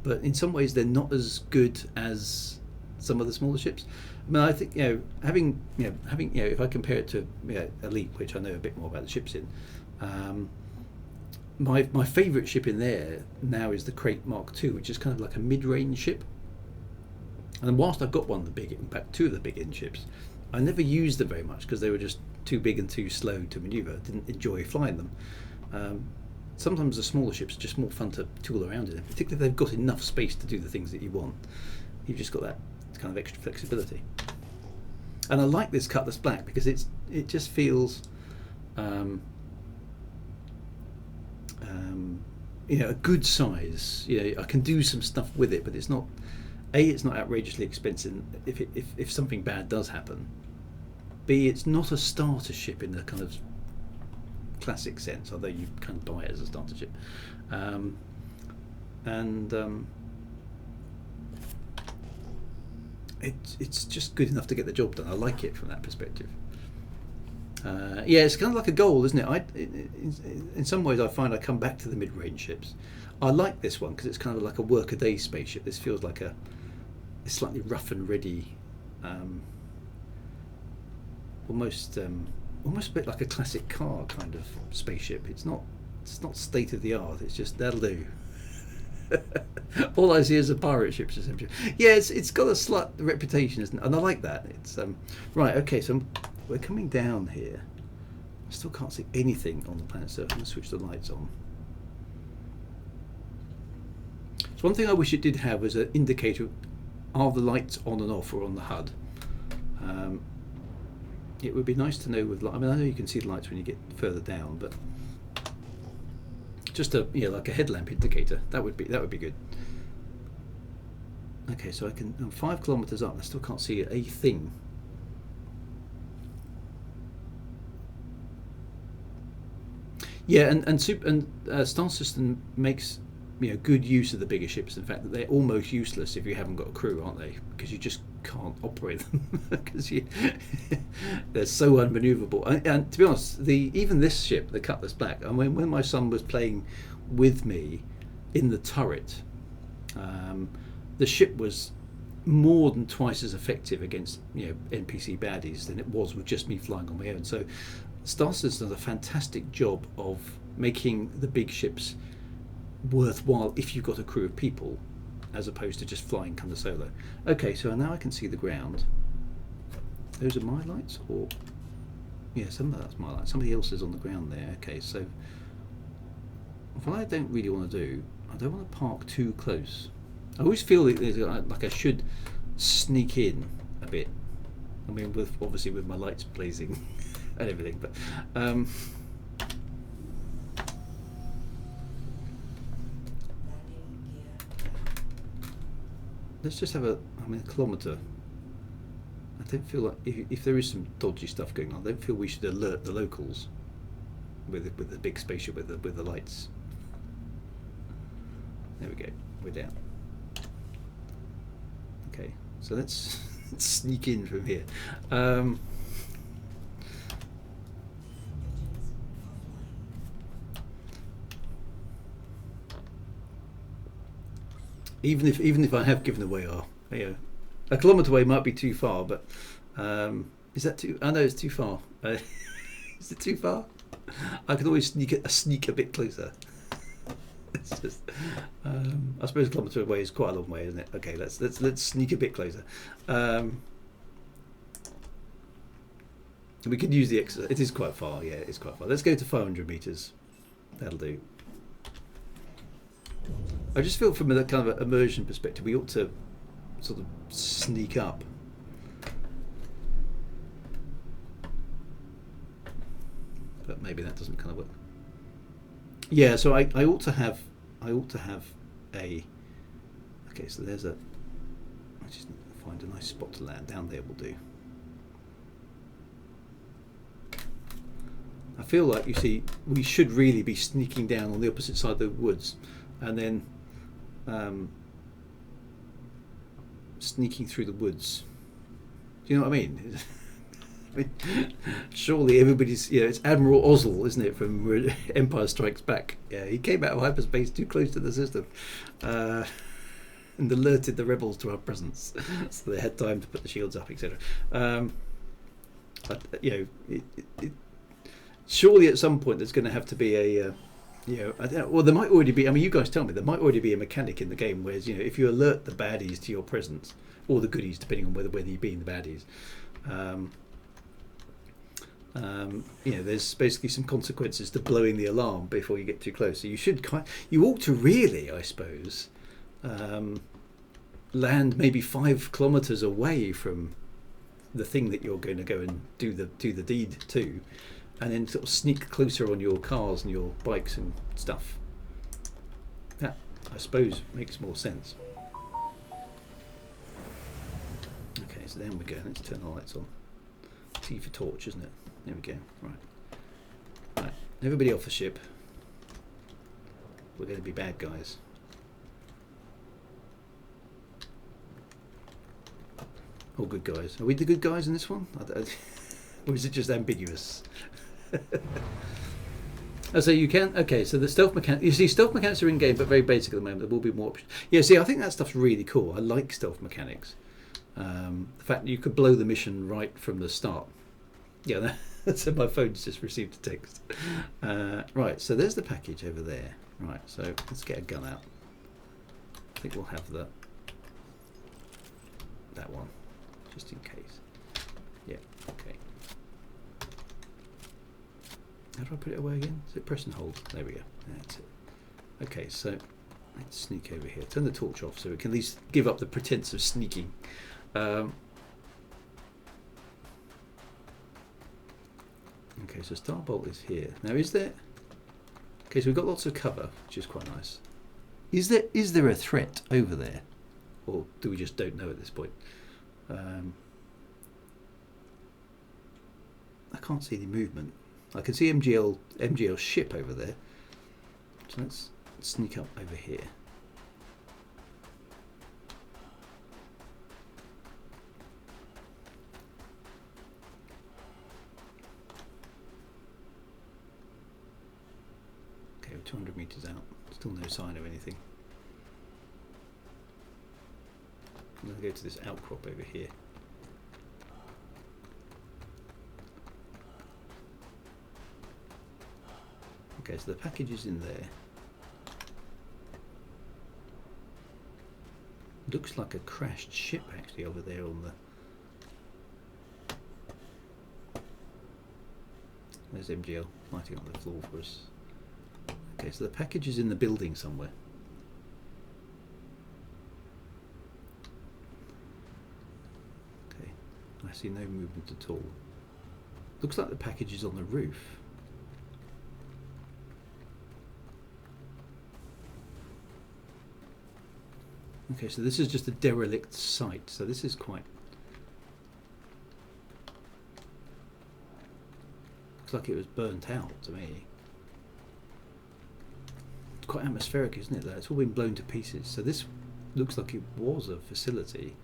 but in some ways they're not as good as some of the smaller ships. I mean, I think having if I compare it to Elite, which I know a bit more about the ships in, my favourite ship in there now is the Crate Mark II, which is kind of like a mid-range ship. And whilst I've got in fact two of the big end ships, I never used them very much because they were just too big and too slow to manoeuvre. I didn't enjoy flying them. Sometimes the smaller ships are just more fun to tool around in, particularly if they've got enough space to do the things that you want. You've just got that kind of extra flexibility. And I like this Cutlass Black because it just feels a good size. I can do some stuff with it, but it's not outrageously expensive if something bad does happen. B, it's not a starter ship in the kind of classic sense, although you can buy it as a starter ship. It's just good enough to get the job done. I like it from that perspective. It's kind of like a goal, isn't it? In some ways I find I come back to the mid-range ships. I like this one because it's kind of like a work-a-day spaceship. This feels like a slightly rough and ready, almost a bit like a classic car kind of spaceship. It's not state-of-the-art. It's just, that'll do. All I see is a pirate ship, essentially. Yeah, it's got a slight reputation, isn't it? And I like that. It's right. Okay, so we're coming down here. I still can't see anything on the planet surface. I'm going to switch the lights on. So one thing I wish it did have was an indicator: are the lights on and off or on the HUD? It would be nice to know with. I mean, I know you can see the lights when you get further down, but just like a headlamp indicator. That would be good. Okay, so I'm 5 kilometers up. I still can't see a thing. Yeah, and Star System makes good use of the bigger ships. In fact, that they're almost useless if you haven't got a crew, aren't they? Because you just can't operate them because they're so unmaneuverable. And to be honest, even this ship, the Cutlass Black, I mean, when my son was playing with me in the turret, the ship was more than twice as effective against NPC baddies than it was with just me flying on my own. So Star Citizen does a fantastic job of making the big ships worthwhile if you've got a crew of people, as opposed to just flying kind of solo. Okay, so now I can see the ground. Those are my lights, or some of that's my lights. Somebody else is on the ground there. Okay, so what I don't really want to do, I don't want to park too close. I always feel like I should sneak in a bit. I mean, obviously with my lights blazing and everything, but let's just have a kilometre. I don't feel like if there is some dodgy stuff going on, I don't feel we should alert the locals with the big spaceship with the lights. There we go. We're down. Okay, so let's sneak in from here. Even if I have given away a kilometre away might be too far, but is that too? I know it's too far. Is it too far? I could always sneak a bit closer. It's just, I suppose a kilometre away is quite a long way, isn't it? Okay, let's sneak a bit closer. We could use the exercise. It is quite far. Yeah, it's quite far. Let's go to 500 metres. That'll do. I just feel from a kind of immersion perspective, we ought to sort of sneak up. But maybe that doesn't kind of work. Yeah, so I ought to have a. Okay, so there's a. I just need to find a nice spot to land. Down there will do. I feel like, you see, we should really be sneaking down on the opposite side of the woods, and then sneaking through the woods. Do you know what I mean? Surely everybody's, it's Admiral Ozzel, isn't it, from Empire Strikes Back? Yeah, he came out of hyperspace too close to the system, and alerted the rebels to our presence, so they had time to put the shields up, etc. Surely at some point there's going to have to be a, I don't know, well, there might already be. I mean, you guys tell me, there might already be a mechanic in the game where, if you alert the baddies to your presence, or the goodies, depending on whether you're being the baddies. There's basically some consequences to blowing the alarm before you get too close. So you ought to really, I suppose, land maybe 5 kilometres away from the thing that you're going to go and do the deed to, and then sort of sneak closer on your cars and your bikes and stuff. That, I suppose, makes more sense. Okay, so there we go. Let's turn the lights on. T for torch, isn't it? There we go. Right. Everybody off the ship. We're going to be bad guys. Or good guys. Are we the good guys in this one? Or is it just ambiguous? So you can. Okay, so the stealth mechanics. You see, stealth mechanics are in game, but very basic at the moment. There will be more options. Yeah, see, I think that stuff's really cool. I like stealth mechanics. The fact that you could blow the mission right from the start. Yeah, so my phone's just received a text. Right, so there's the package over there. Right, so let's get a gun out. I think we'll have that one, just in case. Yeah, okay. How do I put it away again? Is it press and hold? There we go. That's it. Okay, so let's sneak over here. Turn the torch off so we can at least give up the pretense of sneaking. Okay, so Starbolt is here. Now, is there... Okay, so we've got lots of cover, which is quite nice. Is there a threat over there? Or do we just don't know at this point? I can't see any movement. I can see MGL ship over there. So let's sneak up over here. Okay, we're 200 meters out. Still no sign of anything. I'm going to go to this outcrop over here. Okay, so the package is in there. Looks like a crashed ship actually over there on the... There's MGL lighting on the floor for us. Okay, so the package is in the building somewhere. Okay, I see no movement at all. Looks like the package is on the roof. Okay, so this is just a derelict site, so this is quite... Looks like it was burnt out to me. It's quite atmospheric, isn't it, though? It's all been blown to pieces. So this looks like it was a facility.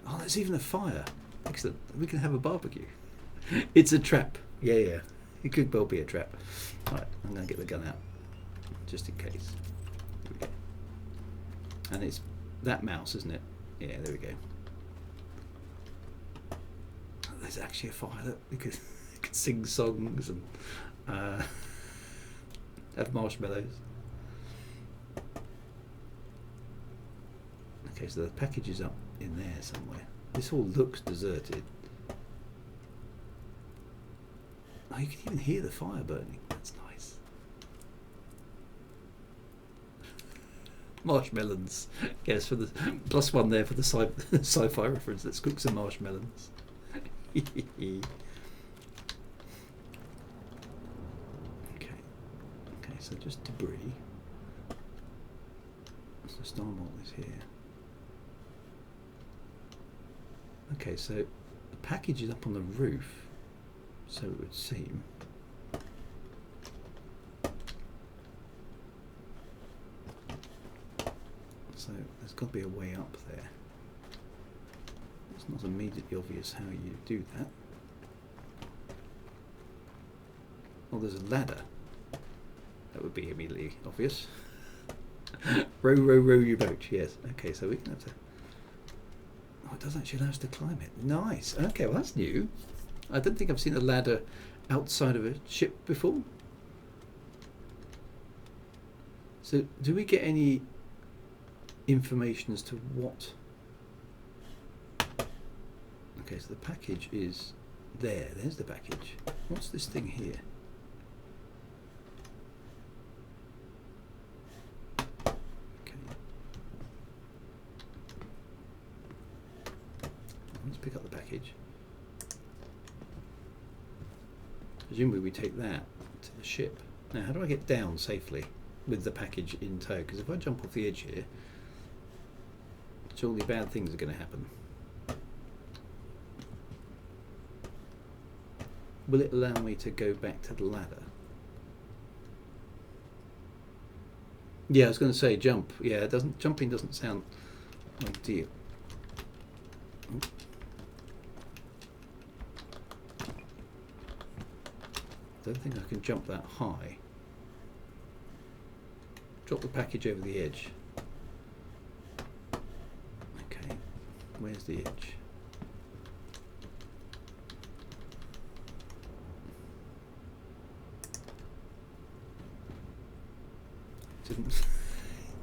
Oh, there's even a fire. Excellent. We can have a barbecue. It's a trap. Yeah. It could well be a trap. Alright, I'm going to get the gun out. Just in case. Here we go. And it's that mouse, isn't it? Yeah, there we go. Oh, there's actually a fire. Look, you can sing songs and have marshmallows. Okay, so the package is up in there somewhere. This all looks deserted. Oh, you can even hear the fire burning. That's nice. Marshmallows. Yes, for the +1 there for the sci-fi reference. Let's cook some marshmallows. Okay, so just debris. So star malt is here. Okay, so the package is up on the roof, so it would seem. So there's got to be a way up there. It's not immediately obvious how you do that. Well, there's a ladder. That would be immediately obvious. Row, row, row your boat. Yes. Okay, so we can have to... Oh, it does actually allow us to climb it. Nice. Okay, well that's new. I don't think I've seen a ladder outside of a ship before. So do we get any information as to what... Okay, so the package is there. There's the package. What's this thing here? Let's pick up the package. Presumably we take that to the ship. Now how do I get down safely with the package in tow? Because if I jump off the edge here, surely bad things are going to happen. Will it allow me to go back to the ladder? Yeah, I was going to say jump. Yeah, it doesn't. Jumping doesn't sound ideal. Don't think I can jump that high. Drop the package over the edge. Okay, where's the edge?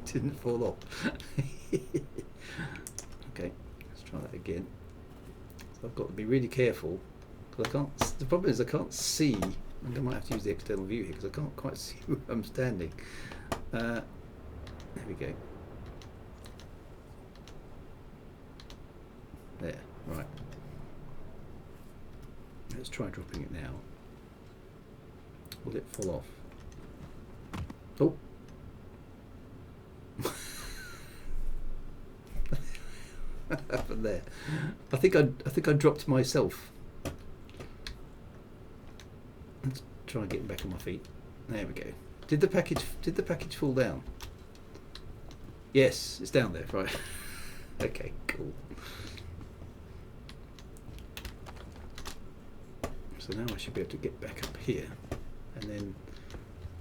Didn't fall off. Okay, let's try that again. So I've got to be really careful because I can't. The problem is I can't see. I might have to use the external view here because I can't quite see where I'm standing. There we go. There, right. Let's try dropping it now. Will it fall off? Oh. What happened there? I think I dropped myself. Let's try getting back on my feet. There we go. Did the package fall down? Yes, it's down there, right? Okay, cool. So now I should be able to get back up here and then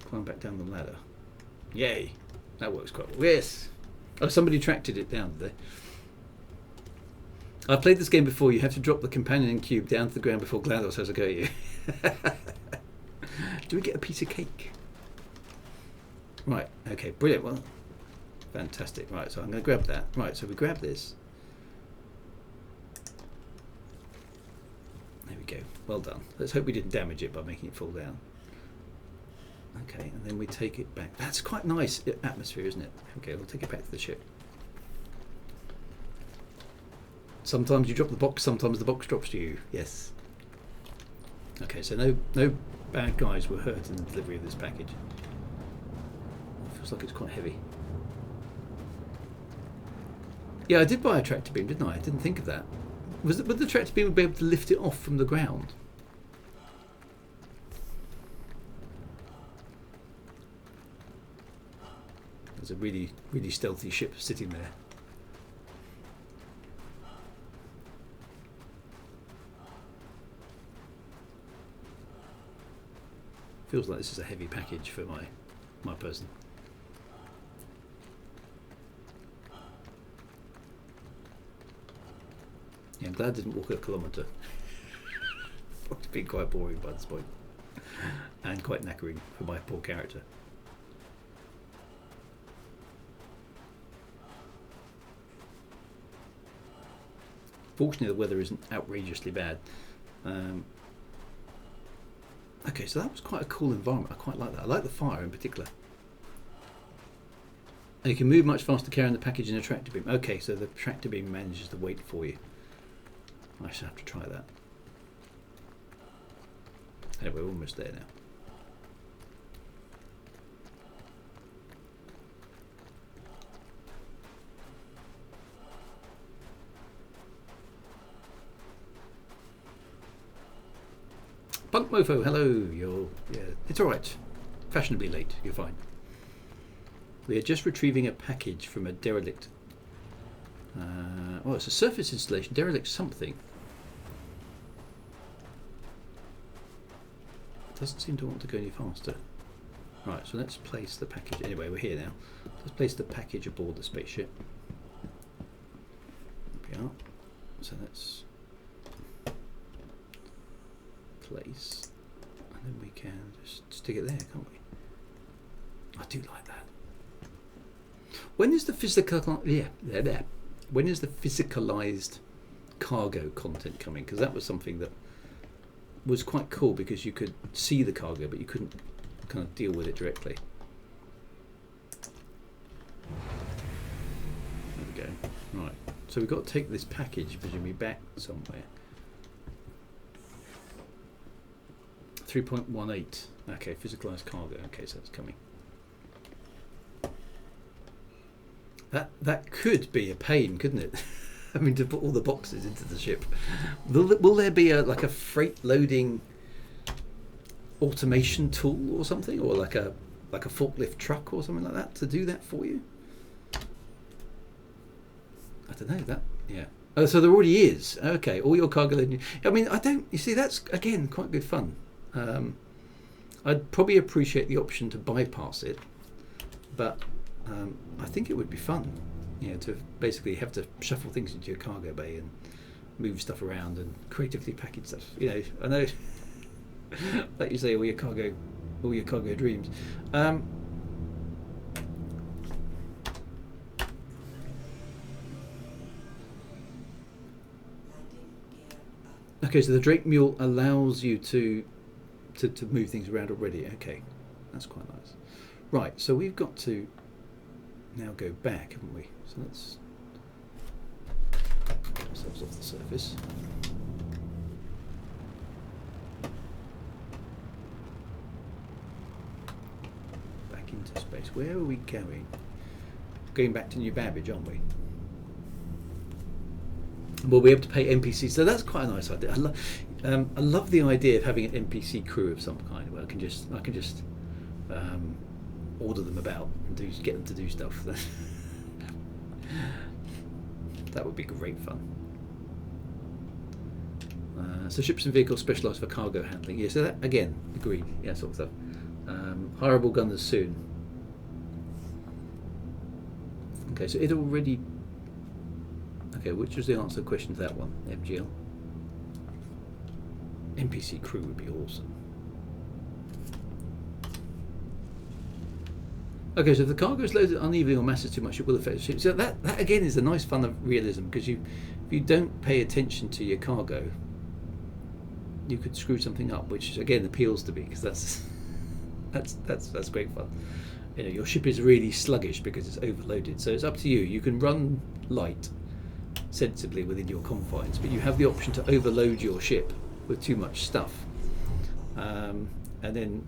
climb back down the ladder. Yay! That works quite well. Yes! Oh, somebody tracted it down there. I've played this game before. You have to drop the companion cube down to the ground before GLaDOS has a go at you. Do we get a piece of cake? Right, okay, brilliant. Well, fantastic. Right, so I'm going to grab that. Right, so we grab this. There we go. Well done. Let's hope we didn't damage it by making it fall down. Okay, and then we take it back. That's quite nice atmosphere, isn't it? Okay, we'll take it back to the ship. Sometimes you drop the box, sometimes the box drops to you. Yes. Okay, so no bad guys were hurt in the delivery of this package. Feels like it's quite heavy. Yeah, I did buy a tractor beam, didn't I? I didn't think of that. Would the tractor beam be able to lift it off from the ground? There's a really stealthy ship sitting there. Feels like this is a heavy package for my person. Yeah, I'm glad I didn't walk a kilometre. It's been quite boring by this point. And quite knackering for my poor character. Fortunately the weather isn't outrageously bad. Okay, so that was quite a cool environment. I quite like that. I like the fire in particular. And you can move much faster carrying the package in a tractor beam. Okay, so the tractor beam manages to wait for you. I should have to try that. Anyway, we're almost there now. Punk Mofo, hello. It's all right. Fashionably late. You're fine. We are just retrieving a package from a derelict. Oh, it's a surface installation. Derelict something. Doesn't seem to want to go any faster. Right, so let's place the package. Anyway, we're here now. Let's place the package aboard the spaceship. There we are. So let's place, and then we can just stick it there, can't we? I do like that. When is the when is the physicalized cargo content coming? Because that was something that was quite cool, because you could see the cargo but you couldn't kind of deal with it directly. There we go. Right, so we've got to take this package presumably back somewhere. 3.18. Okay, physicalized cargo. Okay, so it's coming. That could be a pain, couldn't it? I mean, to put all the boxes into the ship. Will there be like a freight loading automation tool or something, or like a forklift truck or something like that to do that for you? I don't know that. Yeah. Oh, so there already is. Okay, all your cargo loading. I mean, I don't. You see, that's again quite good fun. I'd probably appreciate the option to bypass it, but I think it would be fun, to basically have to shuffle things into your cargo bay and move stuff around and creatively package stuff. I know, like you say, all your cargo dreams. Okay, so the Drake Mule allows you to move things around already. Okay, that's quite nice. Right, so we've got to now go back, haven't we? So let's get ourselves off the surface. Back into space. Where are we going? Going back to New Babbage, aren't we? We'll be able to pay NPCs, so that's quite a nice idea. I love the idea of having an NPC crew of some kind where I can just order them about and get them to do stuff. That would be great fun. So ships and vehicles specialised for cargo handling. Yeah, so that, again, agreed. Yeah, sort of stuff. Hireable gunners soon. Okay, so it already... Okay, which was the answer to question to that one? MGL. NPC crew would be awesome. Okay, so if the cargo is loaded unevenly or masses too much, it will affect the ship. So that again is the nice fun of realism, because if you don't pay attention to your cargo, you could screw something up, which again appeals to me, because that's great fun. You know, your ship is really sluggish because it's overloaded, so it's up to you. You can run light sensibly within your confines, but you have the option to overload your ship with too much stuff, and then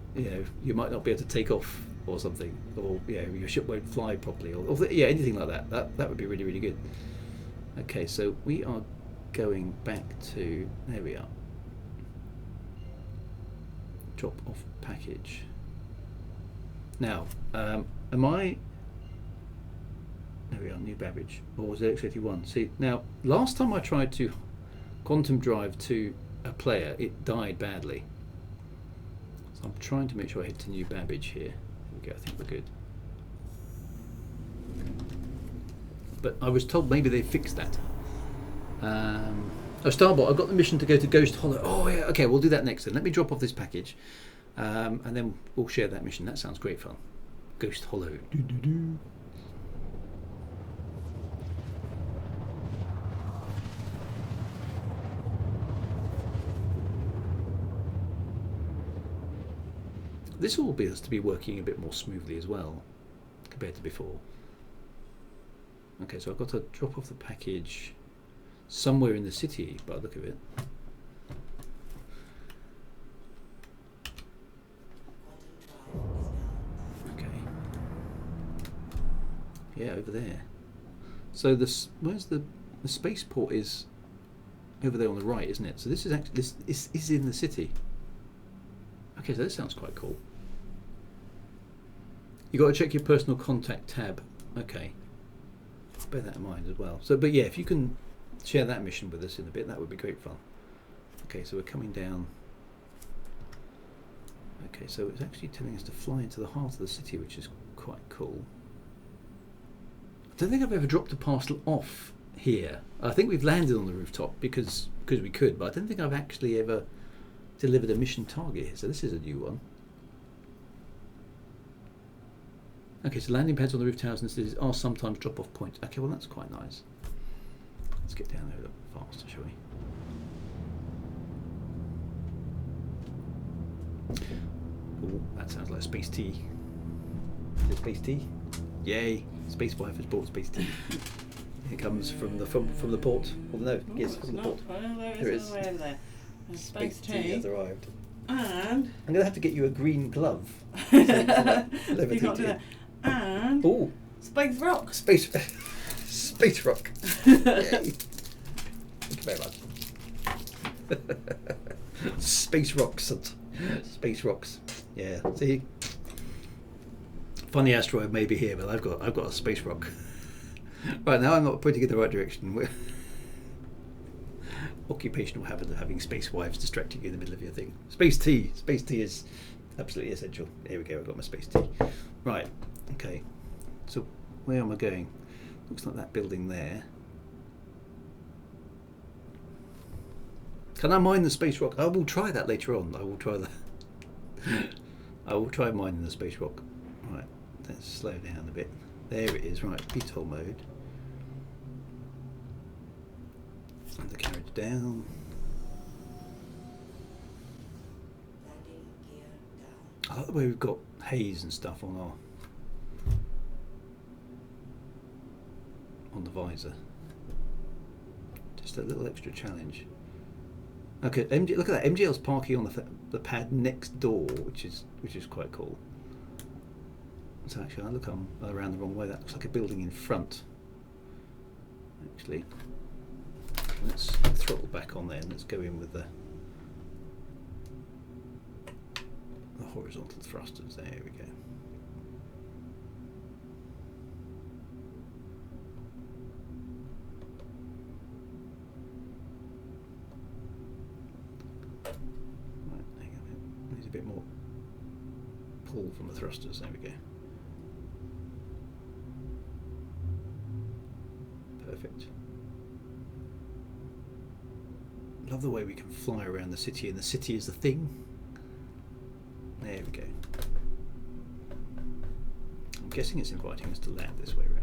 you might not be able to take off or something, or your ship won't fly properly, or anything like that. That would be really, really good. Okay, so we are going back to, there we are, drop off package. Now, am I, there we are, new Babbage, or was it X81? See, now, last time I tried to quantum drive to a player, it died badly. So I'm trying to make sure I hit to new Babbage here. There we go, I think we're good. But I was told maybe they fixed that. Oh, Starbot, I've got the mission to go to Ghost Hollow. Oh, yeah, okay, we'll do that next then. Let me drop off this package, and then we'll share that mission. That sounds great fun. Ghost Hollow. Doo-doo-doo. This will be us to be working a bit more smoothly as well compared to before. Okay, so I've got to drop off the package somewhere in the city by the look of it. Okay. Yeah, over there. So where's the spaceport is over there on the right, isn't it? So this is actually this is in the city. Okay, so that sounds quite cool. You got to check your personal contact tab. Okay, bear that in mind as well. So, but yeah, if you can share that mission with us in a bit, that would be great fun. Okay, so we're coming down. Okay, so it's actually telling us to fly into the heart of the city, which is quite cool. I don't think I've ever dropped a parcel off here. I think we've landed on the rooftop because we could, but I don't think I've actually ever delivered a mission target here. So this is a new one. Okay, so landing pads on the roof towers and cities are sometimes drop-off points. Okay, well that's quite nice. Let's get down there a little faster, shall we? Oh, that sounds like space tea. Is it space tea? Yay! Space Wife has bought space tea. It comes from the port. Well, no, yes, from the port. There it is. Space tea has arrived. And I'm going to have to get you a green glove. Levitating. And Oh, space rock. space rock. Yay. Thank you very much. Space rocks. Space rocks. Yeah. See, funny asteroid may be here, but I've got a space rock. Right now, I'm not pointing in the right direction. We're occupational habit of having space wives distracting you in the middle of your thing. Space tea. Space tea is absolutely essential. Here we go. I've got my space tea. Right. Okay. So where am I going? Looks like that building there. Can I mine the space rock? I will try that later on. I will try that. I will try mining the space rock. Right. Let's slow down a bit. There it is. Right. VTOL mode. Undercarriage down. I like the way we've got haze and stuff on the visor. Just a little extra challenge. Okay, look at that. MGL's parking on the pad next door, which is quite cool. So actually, I'm around the wrong way. That looks like a building in front. Actually. Let's throttle back on there and let's go in with the horizontal thrusters. There we go. pull from the thrusters. There we go. Perfect. Love the way we can fly around the city, and the city is the thing. There we go. I'm guessing it's inviting us to land this way around.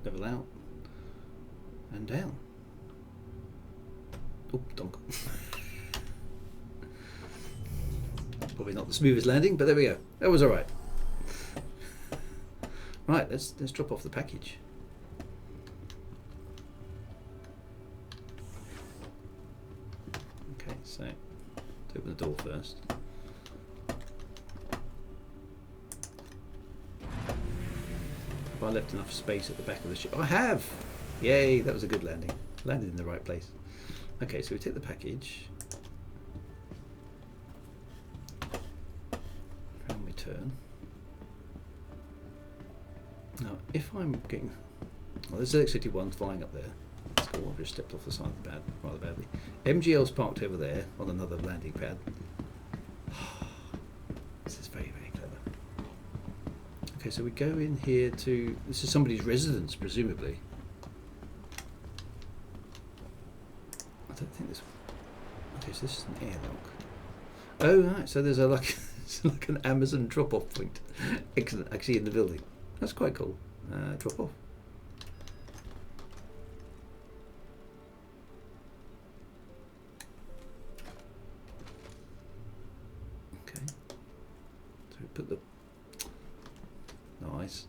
Level out and down. Oh, donk. Probably not the smoothest landing, but there we go. That was all right. Right, let's drop off the package. Okay, so let's open the door first. Have I left enough space at the back of the ship? I have! Yay, that was a good landing. Landed in the right place. Okay, so we take the package. And we turn. Now, if I'm getting... Well, there's electricity one flying up there. Let's go. I've just stepped off the side of the pad rather badly. MGL's parked over there on another landing pad. This is very, very clever. Okay, so we go in here to... This is somebody's residence, presumably. I don't think this... Okay, so this is an airlock. Oh, right, so there's a it's like an Amazon drop-off point. Excellent, actually in the building. That's quite cool. Drop off. Okay. So we put the... Nice.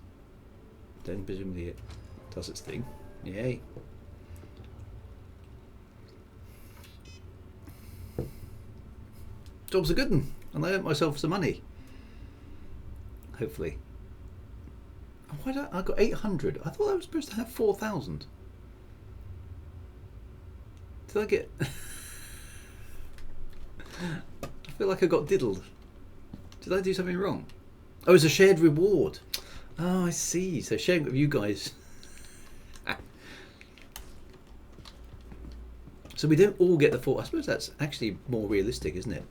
Then presumably it does its thing. Yay. Job's a good one, and I earned myself some money. Hopefully. Why don't I got 800? I thought I was supposed to have 4,000. Did I get? I feel like I got diddled. Did I do something wrong? Oh, it's a shared reward. Oh, I see. So sharing with you guys. So we don't all get the 4. I suppose that's actually more realistic, isn't it?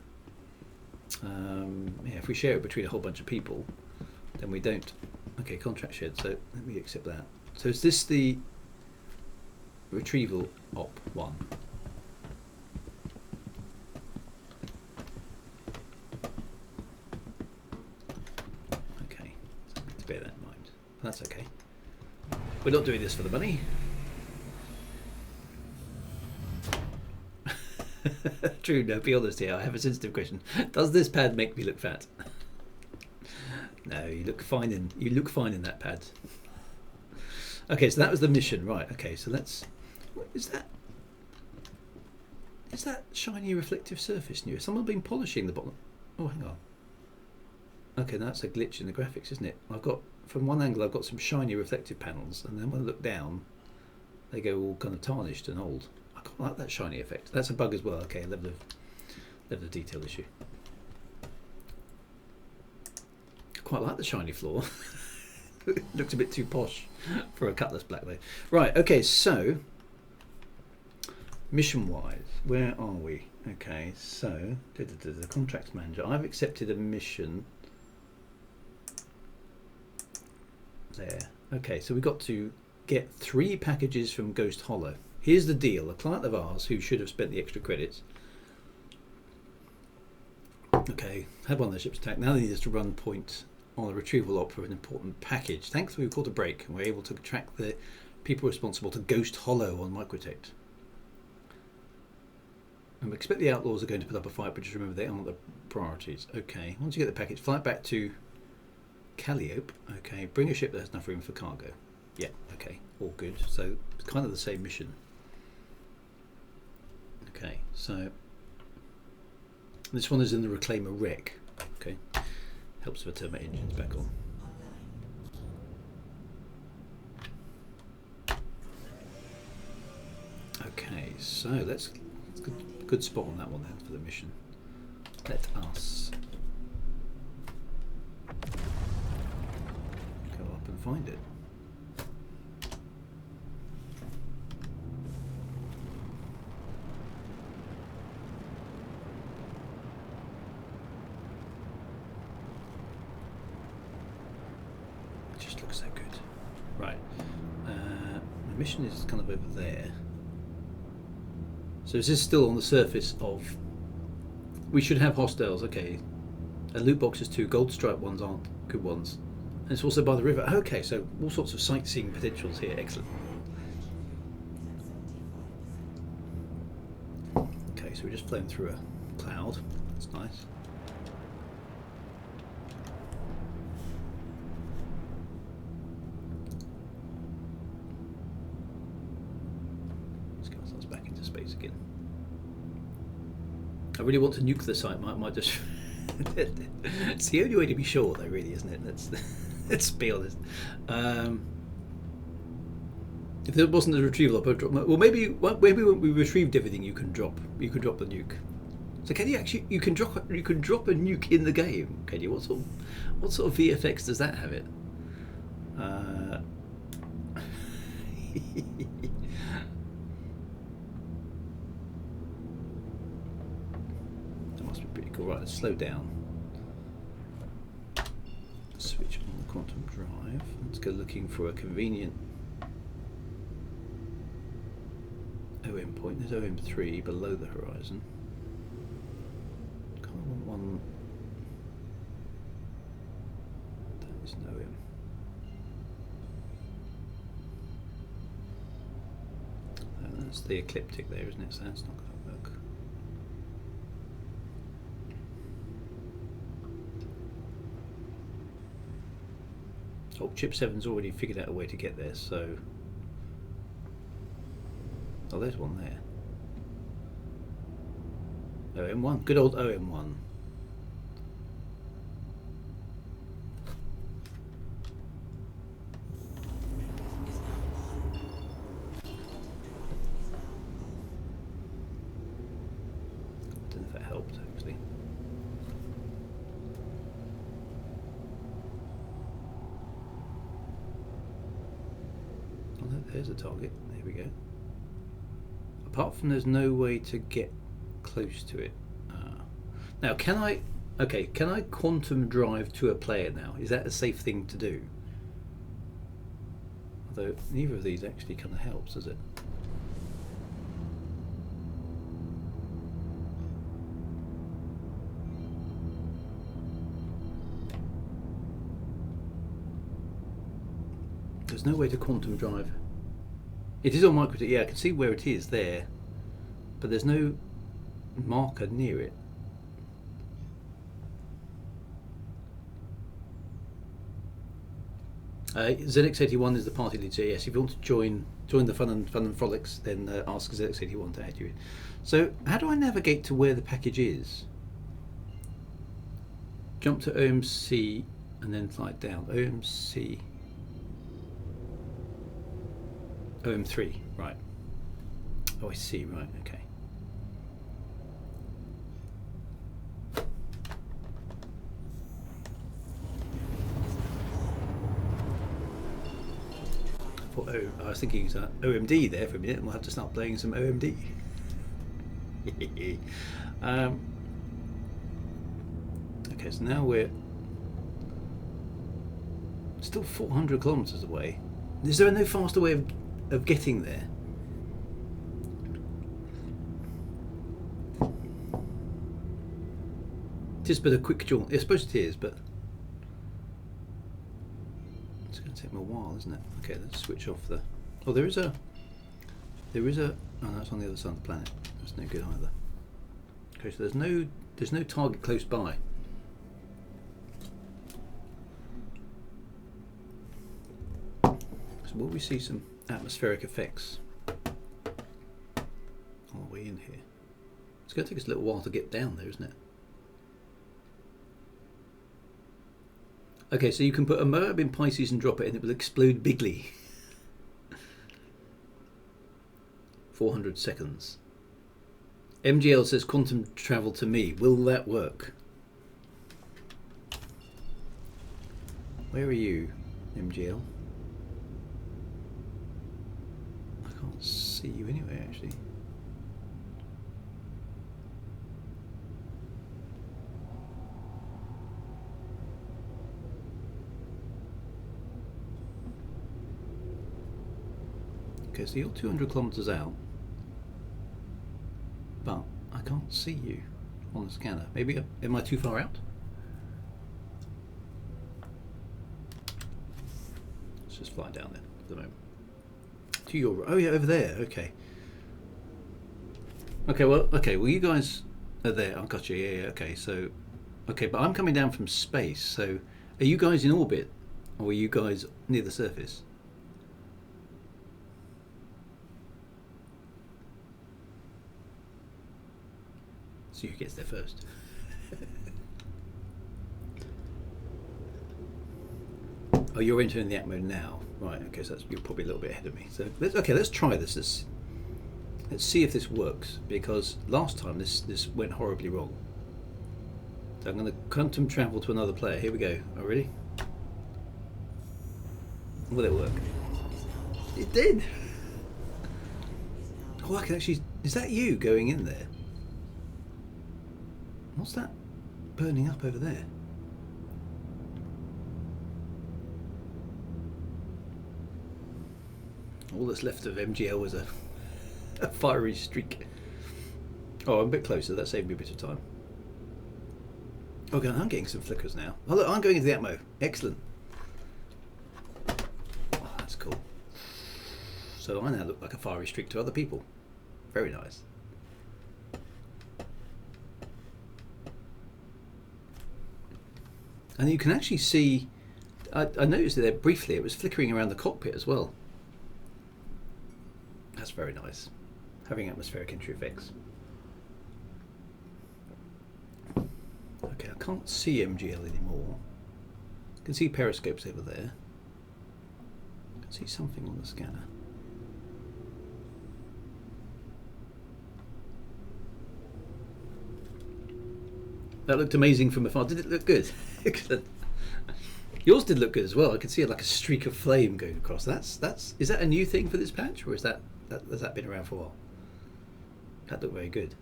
Yeah, if we share it between a whole bunch of people, then we don't. Okay, contract shared. So let me accept that. So is this the retrieval op 1? Okay, so I need to bear that in mind. That's okay. We're not doing this for the money. True, no, be honest here. I have a sensitive question. Does this pad make me look fat? No, you look fine in that pad. Okay, so that was the mission, right? Okay, so let's. What is that? Is that shiny reflective surface new? Has someone been polishing the bottom? Oh, hang on. Okay, that's a glitch in the graphics, isn't it? I've got from one angle I've got some shiny reflective panels, and then when I look down, they go all kind of tarnished and old. I quite like that shiny effect. That's a bug as well. Okay, level of detail issue. Quite like the shiny floor. It looks a bit too posh for a Cutlass Black though. Right, okay, so mission wise, where are we? Okay, so the contracts manager. I've accepted a mission there. Okay, so we've got to get 3 packages from Ghost Hollow. Here's the deal. A client of ours who should have spent the extra credits. Okay, had one of their ships attacked. Now they need us to run point on a retrieval op for an important package. Thankfully we caught a break and we're able to track the people responsible to Ghost Hollow on Microtech. And we expect the outlaws are going to put up a fight, but just remember they aren't the priorities. Okay, once you get the package, fly it back to Calliope. Okay, bring a ship that has enough room for cargo. Yeah, okay, all good. So it's kind of the same mission. Okay, so this one is in the Reclaimer wreck. Okay, helps if I turn my engines back on. Okay, so let's good spot on that one then for the mission. Let us go up and find it. It just looks so good. Right. The mission is kind of over there. So is this still on the surface of... We should have hostiles, okay. And loot boxes too. Gold stripe ones aren't good ones. And it's also by the river. Okay, so all sorts of sightseeing potentials here. Excellent. Okay, so we're just flown through a cloud. That's nice. Let's get ourselves back into space again. I really want to nuke the site. Might just. It's the only way to be sure, though, really, isn't it? Let's be honest. If there wasn't a retrieval, I'd drop. Well, maybe when we retrieved everything, you can drop the nuke. So can you actually? You can drop a nuke in the game. Can you? What sort of VFX does that have it? Right, let's slow down. Switch on the quantum drive. Let's go looking for a convenient OM point. There's OM3 below the horizon. Kind of want one. That is an OM. And that's the ecliptic there, isn't it? So that's not going to work. Oh, Chip 7's already figured out a way to get there, so... Oh, there's one there. OM1, good old OM1. I don't know if that helped, actually. There's a target. There we go. Apart from there's no way to get close to it. Now, can I quantum drive to a player now? Is that a safe thing to do? Although neither of these actually kind of helps, does it? There's no way to quantum drive. It is on micro. Yeah, I can see where it is there, but there's no marker near it. ZX81 is the party lead. So yes, if you want to join the fun and frolics, then ask ZX81 to add you in. So how do I navigate to where the package is? Jump to OMC and then slide down. OMC. OM3, right. Oh, I see, right, okay. I was thinking OMD there for a minute, and we'll have to start playing some OMD. Okay, so now we're still 400 kilometers away. Is there no faster way of getting there? It is but a quick jaunt. I suppose it is, but it's going to take me a while, isn't it? Okay, let's switch off the... Oh, there is a... Oh, no, it's on the other side of the planet. That's no good either. Okay, so there's no target close by. So will we see some atmospheric effects on the way in here? It's going to take us a little while to get down there, isn't it? Okay, so you can put a Moab in Pisces and drop it and it will explode bigly. 400 seconds. MGL says quantum travel to me. Will that work? Where are you, MGL? I can't see you anywhere, actually. Okay, so you're 200 kilometers out, but I can't see you on the scanner. Maybe, am I too far out? Let's just fly down there for the moment. To your, oh yeah, over there, okay. Okay, well, you guys are there. I've got you, yeah, okay, so, okay, but I'm coming down from space, so are you guys in orbit, or are you guys near the surface? See who gets there first. Oh, you're entering the Atmo now, right? Okay, so you're probably a little bit ahead of me. So let's try this. Let's see if this works, because last time this went horribly wrong. So I'm going to quantum travel to another player. Here we go. Oh, ready? Will it work? It did. Oh, I can actually. Is that you going in there? What's that burning up over there? All that's left of MGL was a fiery streak. Oh, I'm a bit closer. That saved me a bit of time. Okay, I'm getting some flickers now. Oh, look, I'm going into the Atmo. Excellent. Oh, that's cool. So I now look like a fiery streak to other people. Very nice. And you can actually see, I noticed there briefly, it was flickering around the cockpit as well. That's very nice, having atmospheric entry effects. Okay, I can't see MGL anymore. I can see periscopes over there. I can see something on the scanner. That looked amazing from afar. Did it look good? Excellent. Yours did look good as well. I could see like a streak of flame going across. Is that a new thing for this patch, or has that been around for a while? That looked very good.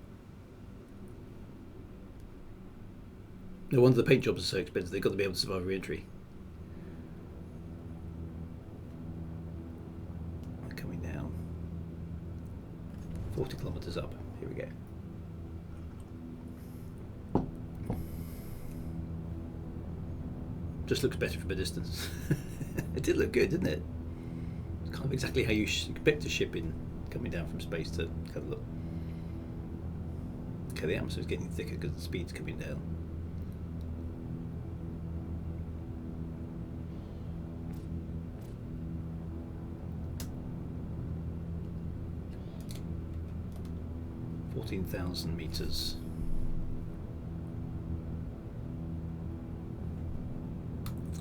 No wonder the paint jobs are so expensive. They've got to be able to survive re-entry. Coming down. 40 kilometers up. Here we go. Just looks better from a distance. It did look good, didn't it? It's kind of exactly how you expect a ship in coming down from space to kind of look. Okay, the atmosphere's getting thicker because the speed's coming down. (14,000 meters).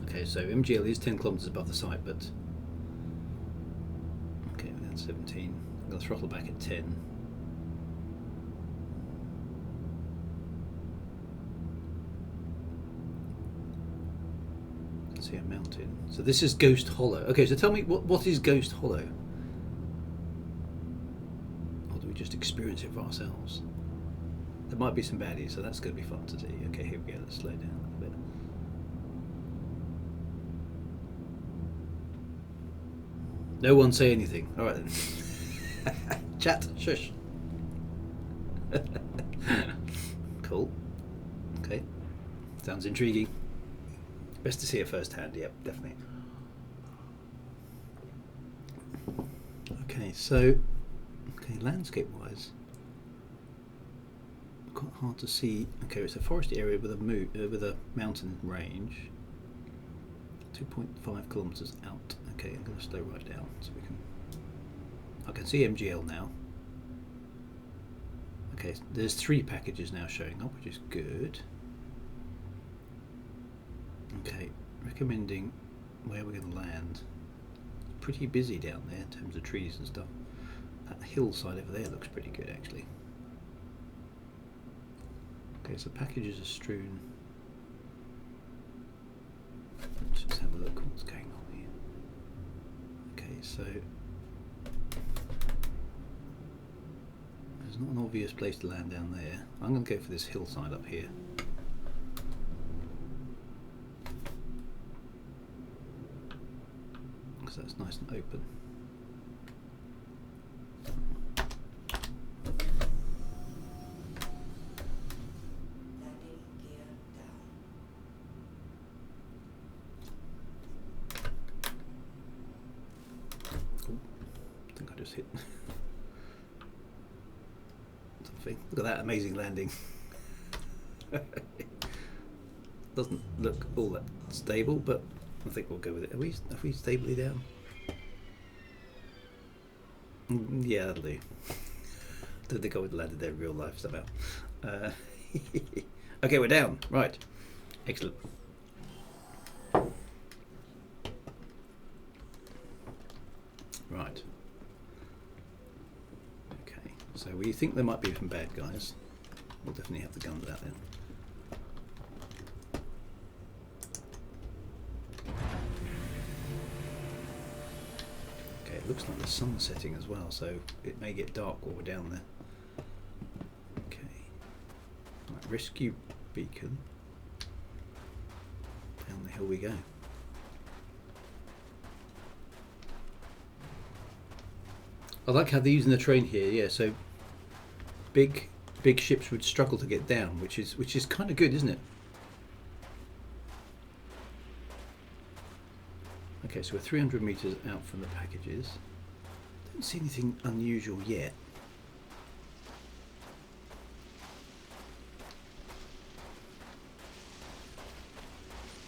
Okay, so MGL is 10 kilometers above the site, but okay, that's 17. I'm going to throttle back at 10. I can see a mountain. So this is Ghost Hollow. Okay, so tell me, what is Ghost Hollow? Or do we just experience it for ourselves? There might be some baddies, so that's going to be fun to see. Okay, here we go. Let's slow down a little bit. No one say anything. All right then. Chat. Shush. Cool. Okay. Sounds intriguing. Best to see it firsthand. Yep, definitely. Okay, so landscape-wise, quite hard to see. Okay, it's a foresty area with a mountain range. 2.5 kilometers out. Okay, I'm going to slow right down so we can. I can see MGL now. Okay, there's 3 packages now showing up, which is good. Okay, recommending where we're going to land. Pretty busy down there in terms of trees and stuff. That hillside over there looks pretty good actually. Okay, so packages are strewn. Let's just have a look what's going on here. Okay, so there's not an obvious place to land down there. I'm going to go for this hillside up here. Because that's nice and open. Landing gear down. Oh, I think I just hit something. Look at that amazing landing. Doesn't look all that stable, but I think we'll go with it. Are we stably down? Yeah, that'll do. Don't think I would have landed there in real life somehow. Okay, we're down. Right. Excellent. Right. Okay. So we think there might be some bad guys. We'll definitely have the guns out then. Okay, it looks like the sun's setting as well, so it may get dark while we're down there. Okay. Right, rescue beacon. Down the hill we go. I like how they're using the train here, yeah, so big ships would struggle to get down, which is kind of good, isn't it? Okay, so we're 300 meters out from the packages. Don't see anything unusual yet.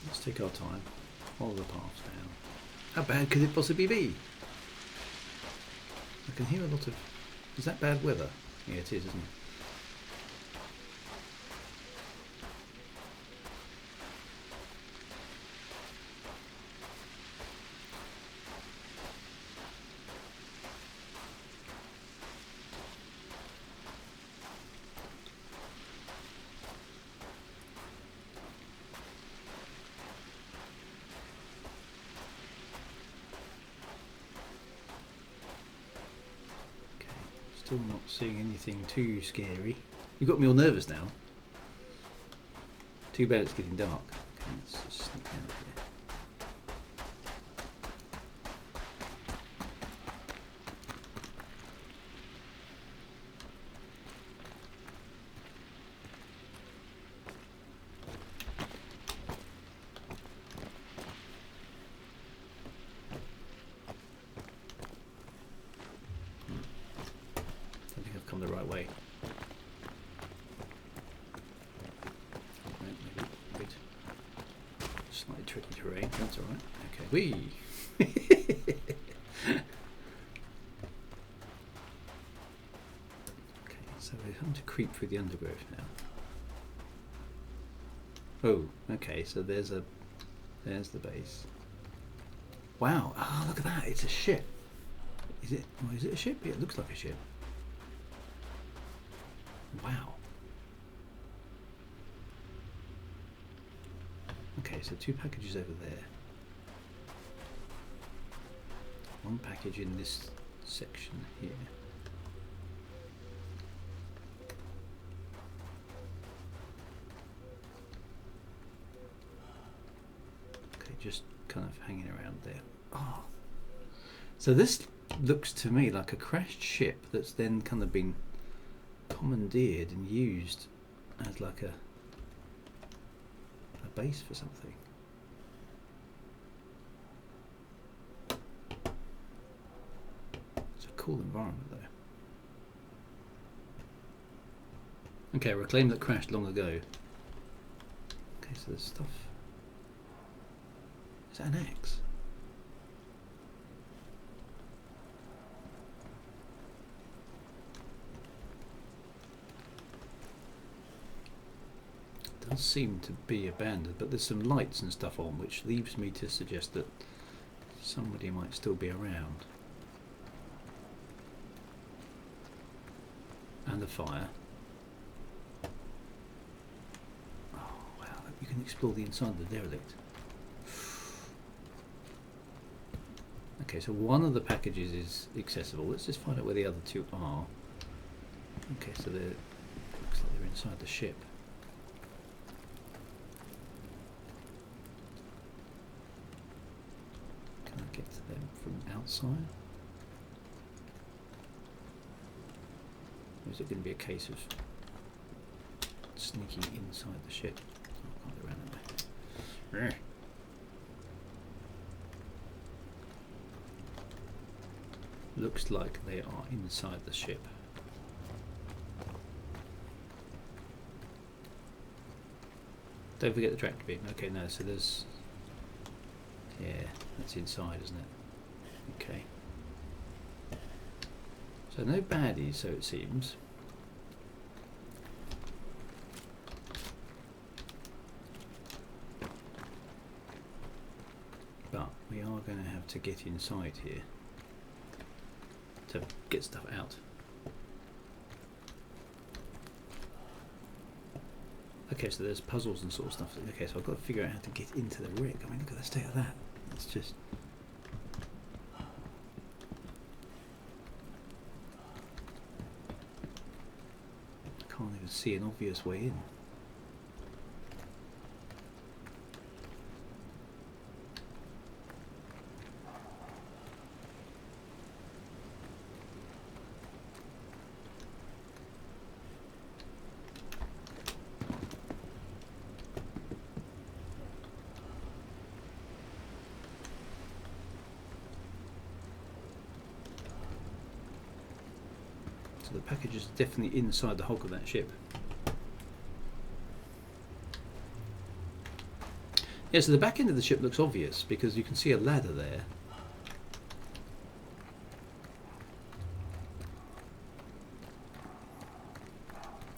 Let's take our time. Follow the paths down. How bad could it possibly be? I can hear a lot of... Is that bad weather? Yeah, it is, isn't it? Still not seeing anything too scary. You got me all nervous now. Too bad it's getting dark. Okay, let's just sneak out here. Come the right way. Maybe a bit slightly tricky terrain. That's all right. Okay. Whee! Okay, so we're having to creep through the undergrowth now. Oh, okay. So there's the base. Wow! Ah, look at that! It's a ship. Is it? Oh, is it a ship? Yeah, it looks like a ship. Wow. Okay, so 2 packages over there. 1 package in this section here. Okay, just kind of hanging around there. Oh. So this looks to me like a crashed ship that's then kind of been commandeered and used as like a base for something. It's a cool environment though. Okay, reclaim that crashed long ago. Okay, so there's stuff. Is that an axe? Does seem to be abandoned, but there's some lights and stuff on, which leaves me to suggest that somebody might still be around. and a fire. Oh wow, you can explore the inside of the derelict. Okay, so one of the packages is accessible. Let's just find out where the other two are. Okay, so they're looks like they're inside the ship. Can I get to them from outside? Or is it going to be a case of sneaking inside the ship? Oh, I can't go around that way. Looks like they are inside the ship. Don't forget the tractor beam. Okay, no, so there's... Yeah, that's inside, isn't it? Okay. So no baddies, so it seems. But we are going to have to get inside here to get stuff out. Okay, so there's puzzles and sort of stuff. Okay, so I've got to figure out how to get into the rig. I mean, look at the state of that. It's just... I can't even see an obvious way in. So the package is definitely inside the hulk of that ship. Yeah, so the back end of the ship looks obvious because you can see a ladder there.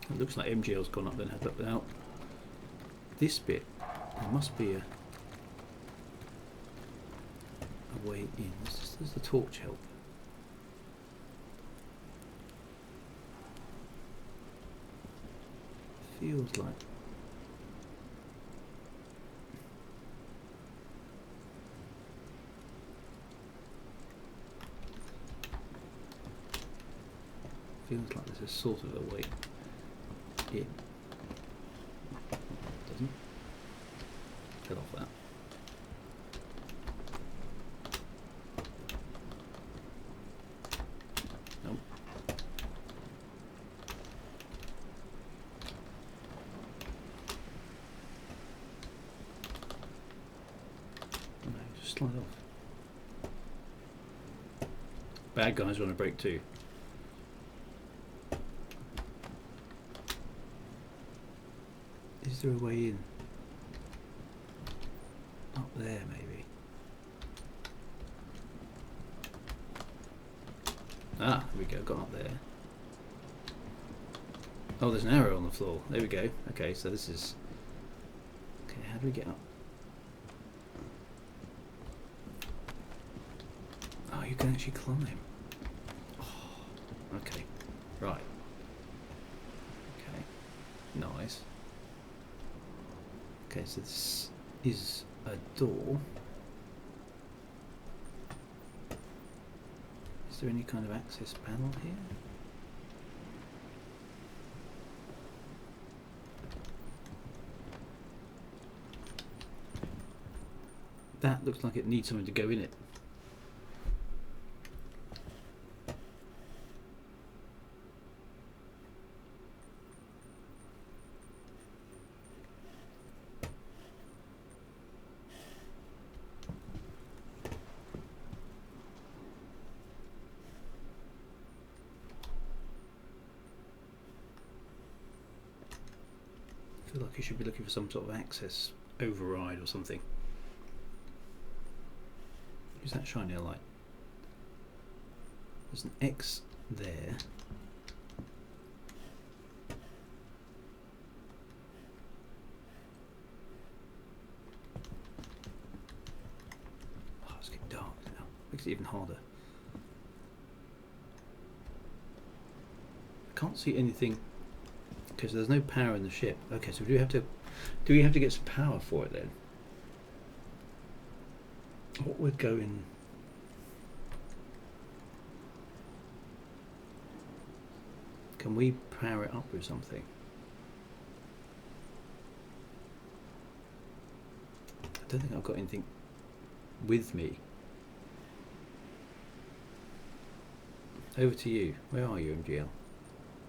It looks like MGL's gone up there and had that out. This bit, there must be a way in. Does the torch help? Feels like there's a sort of a way in. Doesn't get off that. Nope. No, just slide off. Bad guys are on a break too. Is there a way in? Up there, maybe. Ah, there we go, got up there. Oh, there's an arrow on the floor. There we go. Okay, so this is... Okay, how do we get up? Oh, you can actually climb. Oh, okay, right. Okay, nice. Okay, so this is a door. Is there any kind of access panel here? That looks like it needs something to go in it. I feel like you should be looking for some sort of access override or something. Use that shiny light. There's an X there. Oh, it's getting dark now. Makes it even harder. can't see anything because there's no power in the ship. Okay, so do we have to get some power for it then? What would go in? Can we power it up with something? I don't think I've got anything with me. Over to you. Where are you, MGL?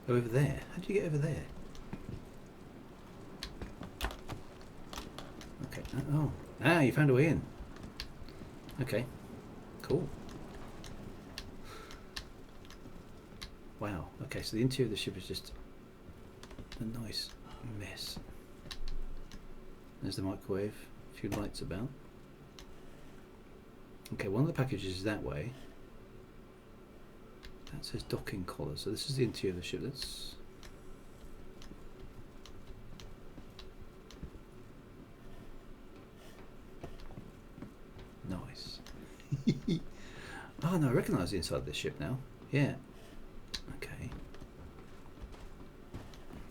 Oh, over there. How did you get over there? Okay. Oh. Ah, you found a way in. Okay. Cool. Wow. Okay, so the interior of the ship is just a nice mess. There's the microwave. A few lights about. Okay, one of the packages is that way. That says docking collar, so this is the interior of the ship. That's nice. Oh no, I recognise the inside of this ship now. Yeah. Okay.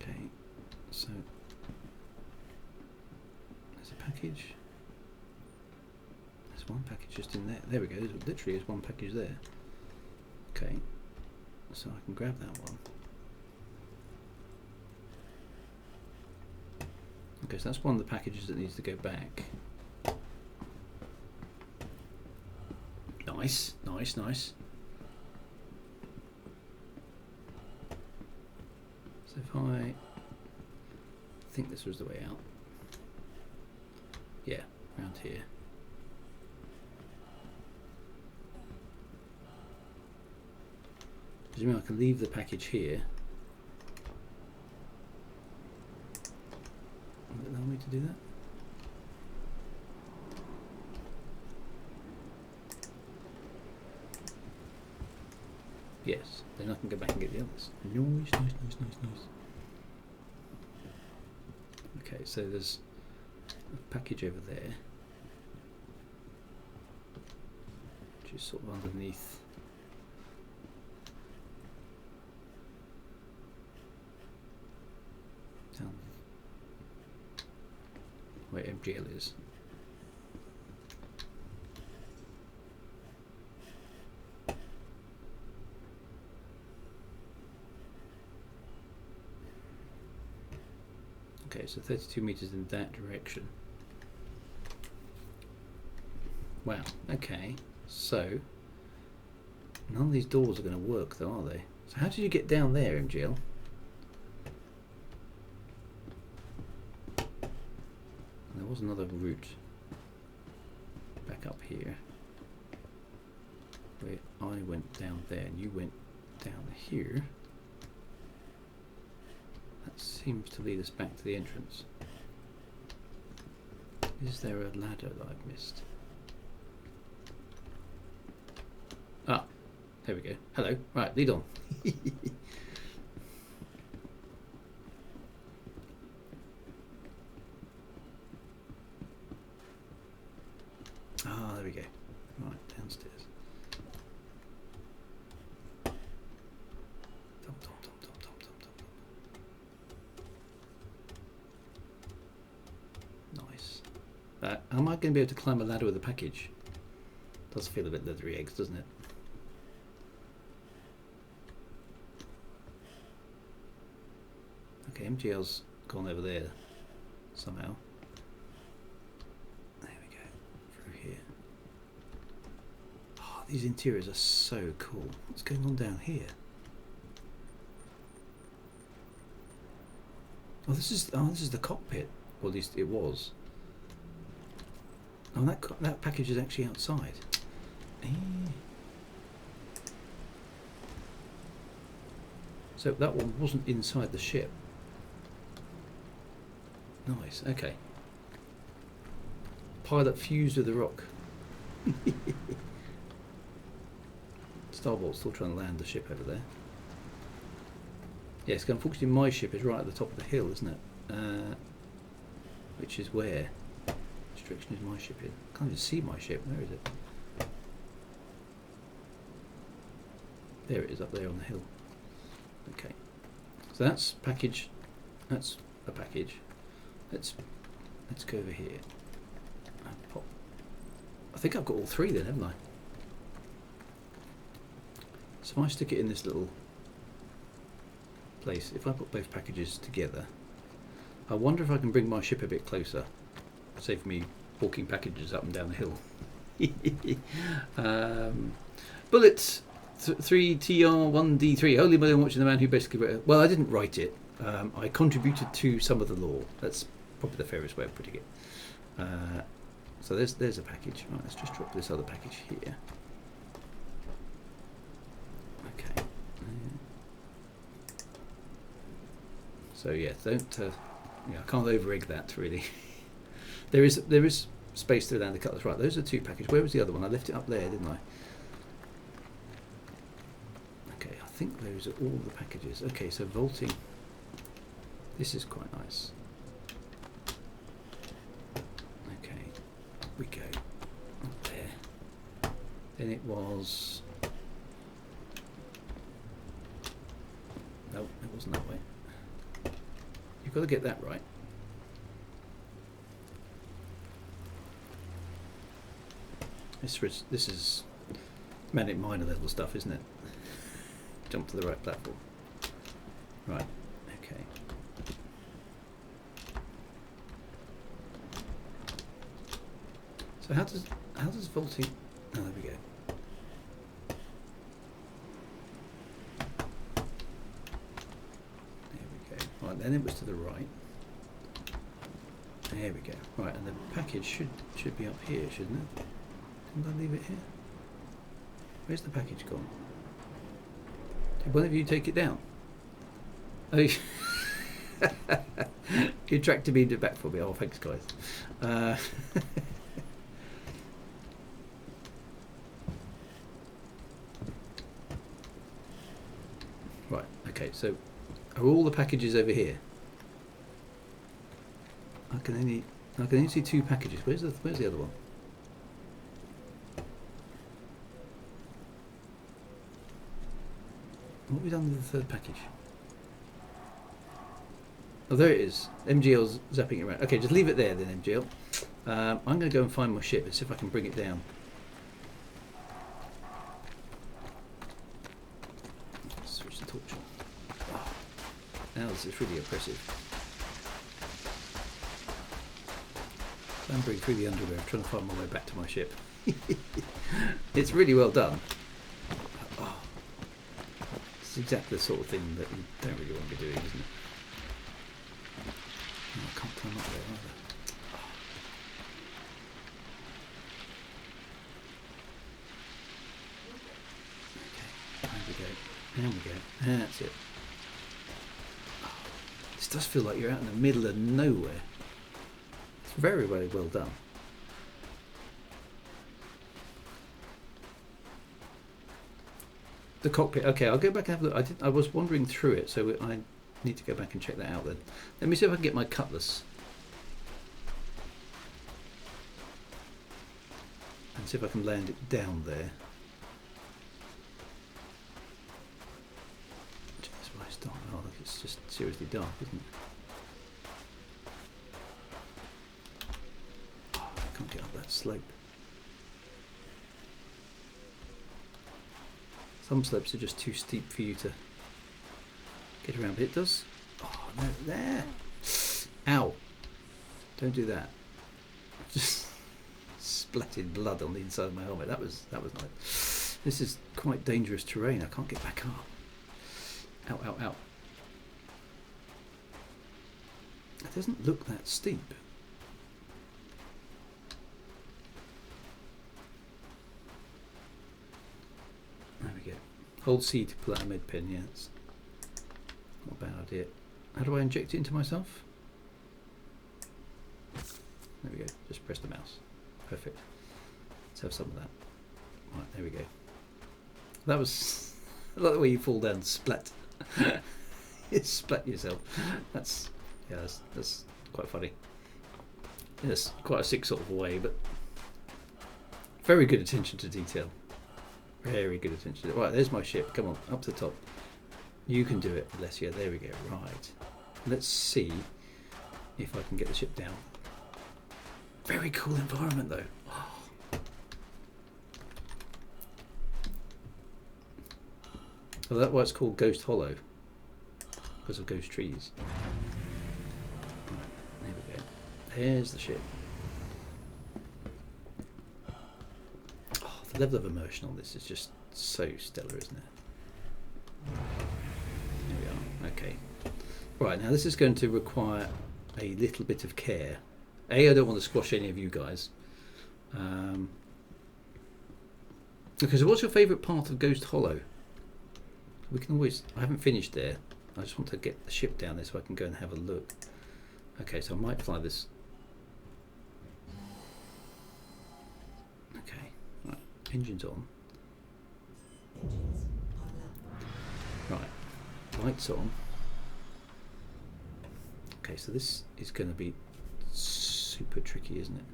Okay. So there's a package. There's one package just in there. There we go. There's literally is one package there. Okay. So I can grab that one. Okay, so that's one of the packages that needs to go back. Nice, nice, nice. So if I think this was the way out. Yeah, around here. Does it mean I can leave the package here? Will it allow me to do that? Yes, then I can go back and get the others. Nice, nice, nice, nice, nice. Okay, so there's a package over there, which is sort of underneath. Down where MGL is. Okay, so 32 meters in that direction. Wow, okay, so none of these doors are going to work though, are they? So how did you get down there, MGL? There was another route back up here where I went down there and you went down here. That seems to lead us back to the entrance. Is there a ladder that I've missed? Ah, there we go. Hello. Right, lead on. Ah, there we go. Right, downstairs. Dum, dum, dum, dum, dum, dum, dum. Nice. Am I going to be able to climb a ladder with a package? Does feel a bit leathery eggs, doesn't it? Okay, MGL's gone over there somehow. There we go. Through here. Oh, these interiors are so cool. What's going on down here? Oh, this is the cockpit. Or at least it was. Oh, that package is actually outside. So that one wasn't inside the ship. Nice, okay. Pilot fused with the rock. Starboard's still trying to land the ship over there. Yes, unfortunately my ship is right at the top of the hill, isn't it? Which is where? Which direction is my ship in? I can't even see my ship. Where is it? There it is, up there on the hill. Okay. So that's package. That's a package. Let's go over here. And pop. I think I've got all three then, haven't I? So if I stick it in this little place, if I put both packages together, I wonder if I can bring my ship a bit closer. Save me walking packages up and down the hill. Bullets 3TR1D3. Holy moly, I'm watching the man who basically wrote. Well, I didn't write it. I contributed to some of the lore. That's probably the fairest way of putting it. So there's a package. Right, let's just drop this other package here. Okay. So yeah, don't. I can't over egg that really. There is space to land the cutlass. Right, those are two packages. Where was the other one? I left it up there, didn't I? Okay, I think those are all the packages. Okay, so vaulting. This is quite nice. Okay, up we go. Up there. Then it was. No, it wasn't that way. You've got to get that right. This is Manic Miner level stuff, isn't it? Jump to the right platform. Right. Okay. So how does vaulting? Oh, there we go. There we go. Right, then it was to the right. There we go. Right, and the package should be up here, shouldn't it? Didn't I leave it here? Where's the package gone? Did one of you take it down? Oh, you dragged me back for me. Oh, thanks, guys. Right. Okay. So, are all the packages over here? I can only see two packages. Where's the other one? What have we done with the third package? Oh, there it is. MGL's zapping it around. Okay, just leave it there then, MGL. I'm going to go and find my ship and see if I can bring it down. Switch the torch on. Oh, now this is really oppressive. Clambering through the underwear, trying to find my way back to my ship. It's really well done. It's exactly the sort of thing that you don't really want to be doing, isn't it? Oh, I can't climb up there either. Okay, there we go. That's it. Oh, this does feel like you're out in the middle of nowhere. It's very, very well done. The cockpit. Okay, I'll go back and have a look. I was wandering through it, so I need to go back and check that out then. Let me see if I can get my cutlass. And see if I can land it down there. Jeez, why it's dark? Oh, look, it's just seriously dark, isn't it? Oh, I can't get up that slope. Some slopes are just too steep for you to get around, but it does. Oh no, there! Ow! Don't do that. Just splattered blood on the inside of my helmet. That was nice. This is quite dangerous terrain. I can't get back up. Ow! Ow! Ow! It doesn't look that steep. There we go. Hold C to pull out a med pen, yeah, it's not a bad idea. How do I inject it into myself? There we go, just press the mouse. Perfect. Let's have some of that. Right, there we go. That was, I like the way you fall down, splat. You splat yourself. That's quite funny. Yes, quite a sick sort of way, but very good attention to detail. Very good attention. Right, there's my ship. Come on, up to the top. You can do it, Alessia. There we go. Right. Let's see if I can get the ship down. Very cool environment, though. Well, that's why it's called Ghost Hollow, because of ghost trees. Right, there we go. There's the ship. Oh, the level of immersion on this is just so stellar, isn't it? There we are. Okay. Right, now this is going to require a little bit of care. I don't want to squash any of you guys. Because what's your favourite part of Ghost Hollow? We can always... I haven't finished there. I just want to get the ship down there so I can go and have a look. Okay, so I might fly this. Okay, right. Engines on. Right, lights on. Okay, so this is going to be super tricky, isn't it?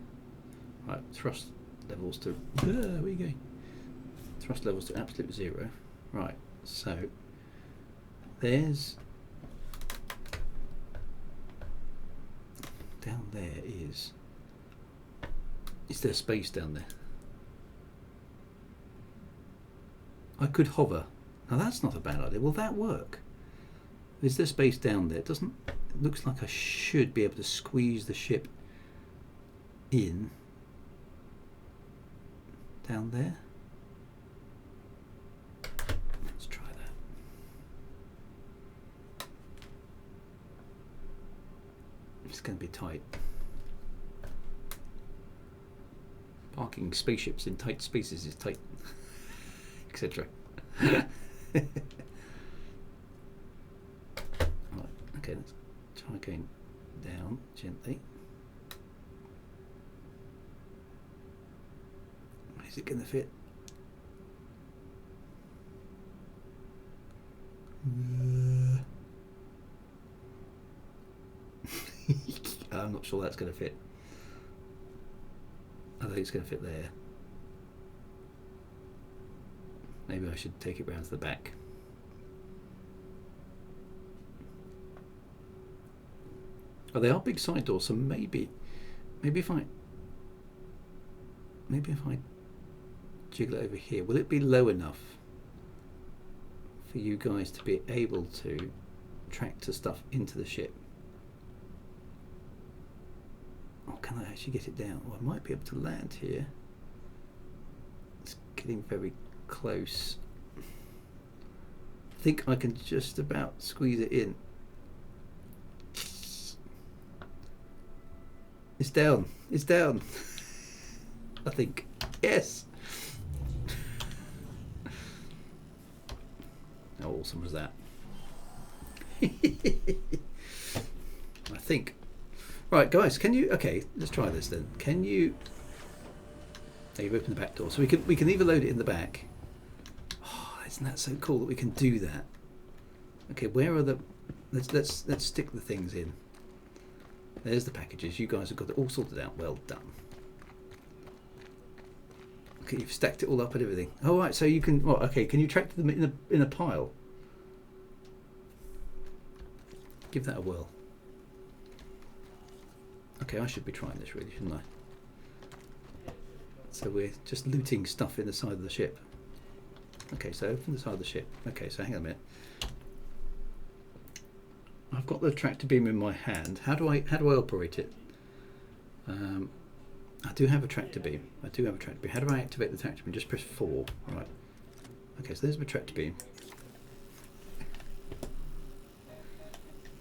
Right, thrust levels to... where are you going? Thrust levels to absolute 0. Right, so there's... down there is... is there space down there? I could hover. Now that's not a bad idea. Will that work? Is there space down there? It doesn't... it looks like I should be able to squeeze the ship in down there. Let's try that. It's going to be tight. Parking spaceships in tight spaces is tight, etc. Right, okay, let's try going down gently. Is it going to fit? I'm not sure that's going to fit. I think it's going to fit there. Maybe I should take it round to the back. Oh, they are big side doors, so maybe if I jiggle it over here, will it be low enough for you guys to be able to tractor stuff into the ship? Or can I actually get it down? Well, I might be able to land here. It's getting very close. I think I can just about squeeze it in. It's down. It's down. I think. Yes. How awesome was that? I think. Right, guys, can you... okay, let's try this then. Can you... oh, you've opened the back door. So we can either load it in the back. Oh, isn't that so cool that we can do that? Okay, where are the... let's stick the things in. There's the packages. You guys have got it all sorted out. Well done. Okay, you've stacked it all up and everything. Oh, right, so you can... well, okay, can you track them in a pile? Give that a whirl. Okay, I should be trying this really, shouldn't I? So we're just looting stuff in the side of the ship. Okay, so open the side of the ship. Okay, so hang on a minute. I've got the tractor beam in my hand. How do I operate it? I do have a tractor beam. How do I activate the tractor beam? Just press 4. Right. Okay, so there's my tractor beam.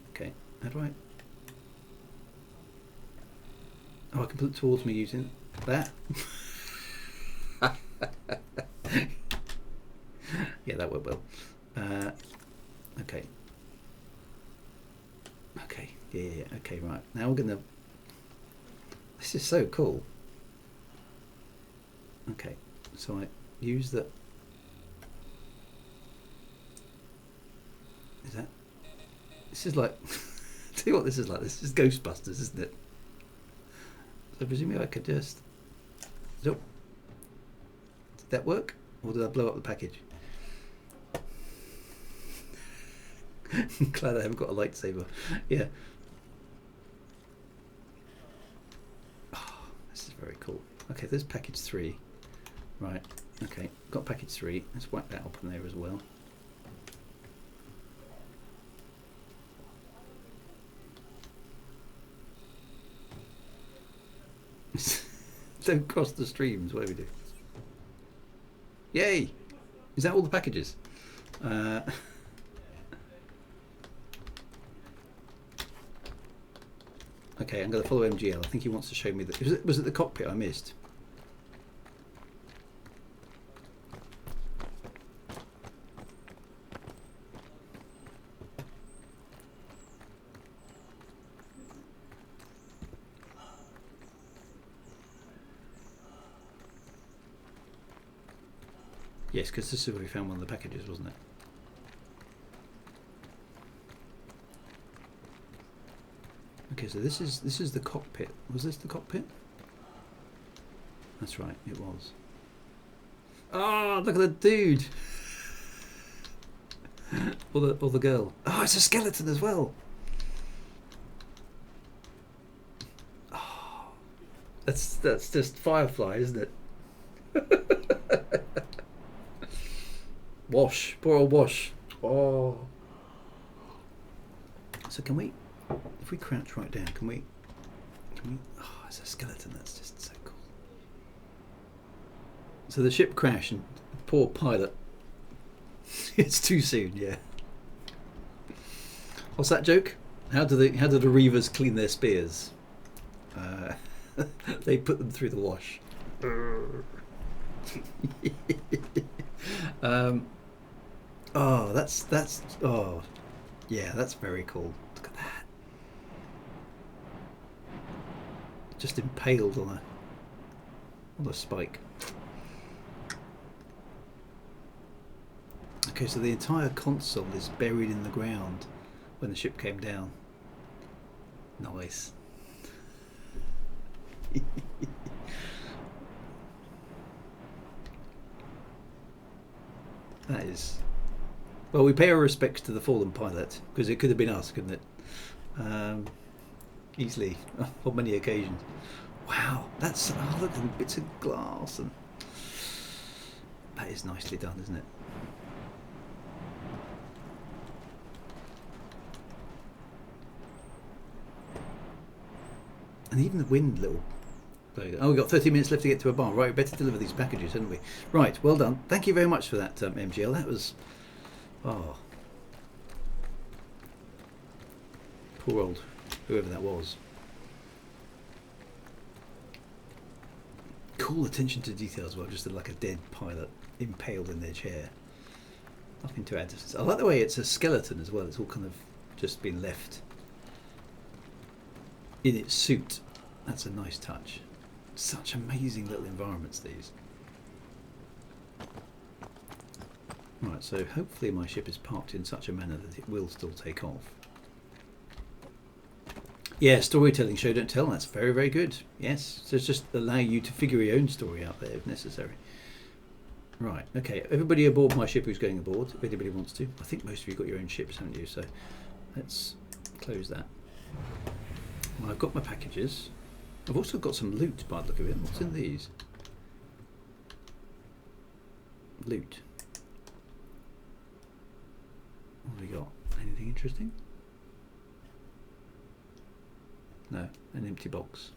Okay, how do I... oh, I can put it towards me using that. Yeah, that worked well. Okay. Okay, yeah, okay, right. Now we're gonna... this is so cool. Okay, so I use the... is that... this is like... tell you what this is like. This is Ghostbusters, isn't it? So presumably I could just... nope. Did that work? Or did I blow up the package? Glad I haven't got a lightsaber. Yeah. Oh, this is very cool. Okay, there's package 3. Right. Okay, got package 3. Let's whack that up in there as well. Don't cross the streams. What do we do? Yay! Is that all the packages? Okay, I'm going to follow MGL. I think he wants to show me the... Was it the cockpit I missed? Yes, because this is where we found one of the packages, wasn't it? Okay, so this is the cockpit. Was this the cockpit? That's right, it was. Oh, look at the dude! or the girl. Oh, it's a skeleton as well. Oh, that's just Firefly, isn't it? Wash, poor old Wash. Oh. So can we, if we crouch right down, can we? Oh, it's a skeleton. That's just so cool. So the ship crashed and poor pilot. It's too soon. Yeah. What's that joke? How do the Reavers clean their spears? They put them through the wash. Oh, that's oh, yeah, that's very cool. Look at that. Just impaled on a spike. Okay, so the entire console is buried in the ground when the ship came down. Nice. That is... Well, we pay our respects to the fallen pilot, because it could have been us, couldn't it? Easily, on many occasions. Wow, that's... Oh, look at the bits of glass. And that is nicely done, isn't it? And even the wind little... Oh, we've got 30 minutes left to get to a bar. Right, we better deliver these packages, haven't we? Right, well done. Thank you very much for that, MGL. That was... Oh. Poor old whoever that was. Cool attention to detail as well, just like a dead pilot impaled in their chair. Nothing to add to this. I like the way it's a skeleton as well. It's all kind of just been left in its suit. That's a nice touch. Such amazing little environments, these. Right, so hopefully my ship is parked in such a manner that it will still take off. Yeah, storytelling, show don't tell. That's very, very good. Yes, so it's just allow you to figure your own story out there if necessary. Right, okay, everybody aboard my ship who's going aboard, if anybody wants to. I think most of you got your own ships, haven't you? So let's close that. Well, I've got my packages. I've also got some loot by the look of it. What's in these? Loot. What have we got? Anything interesting? No, an empty box.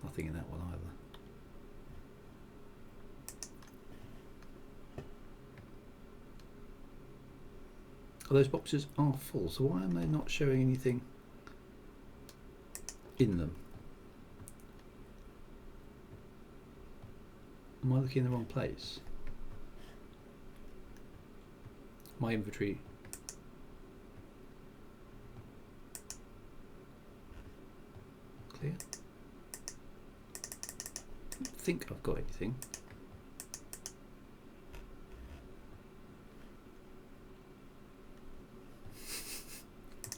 Nothing in that one either. Oh, those boxes are full, so why am they not showing anything in them? Am I looking in the wrong place? My inventory. Clear. I don't think I've got anything.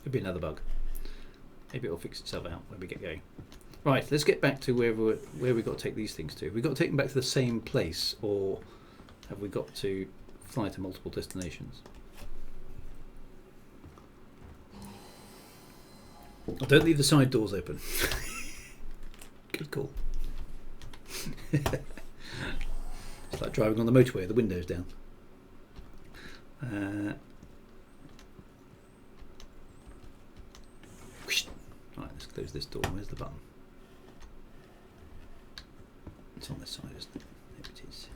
Could be another bug. Maybe it'll fix itself out when we get going. Right, let's get back to where we've got to take these things to. Have we got to take them back to the same place, or have we got to fly to multiple destinations? Don't leave the side doors open. Good call. It's like driving on the motorway with the windows down. Right, let's close this door. Where's the button? It's on this side, isn't it? There it is.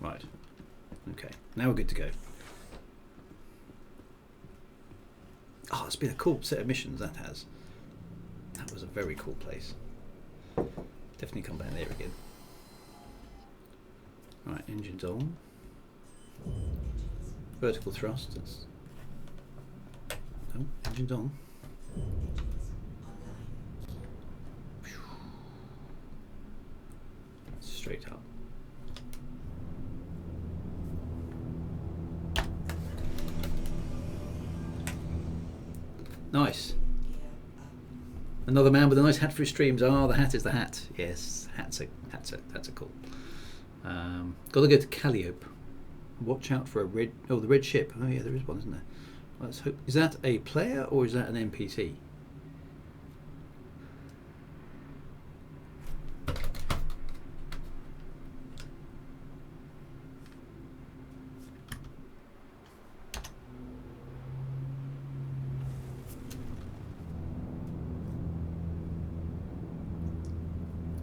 Right. Okay, now we're good to go. Oh, it's been a cool set of missions, that has. That was a very cool place. Definitely come down there again. Right, engines on. Vertical thrust. That's... Oh, engines on. Straight up. Nice. Another man with a nice hat for his streams. Ah, the hat is the hat. Yes, that's a cool. Got to go to Calliope. Watch out for a red. Oh, the red ship. Oh yeah, there is one, isn't there? Let's hope. Is that a player or is that an NPC?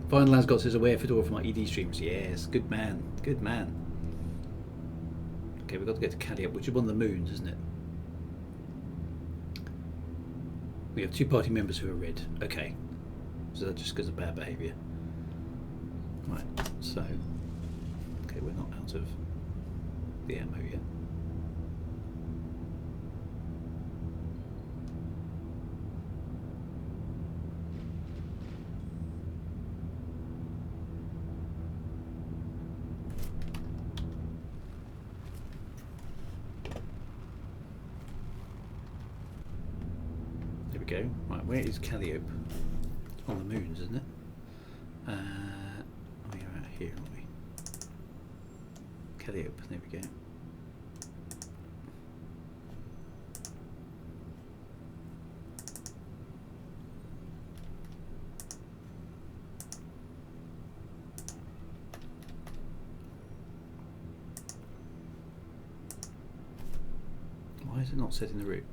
Final Lasgot says aware Fedora for my ED streams. Yes, good man, good man. Okay, we've got to go to Calliope, which is one of the moons, isn't it? We have 2 party members who are red. Okay, so that's just because of bad behaviour. Right, so okay, we're not out of the ammo yet. Go. Right, where is Calliope? On the moons, isn't it? We are out here, aren't we? Calliope, there we go. Why is it not setting the route?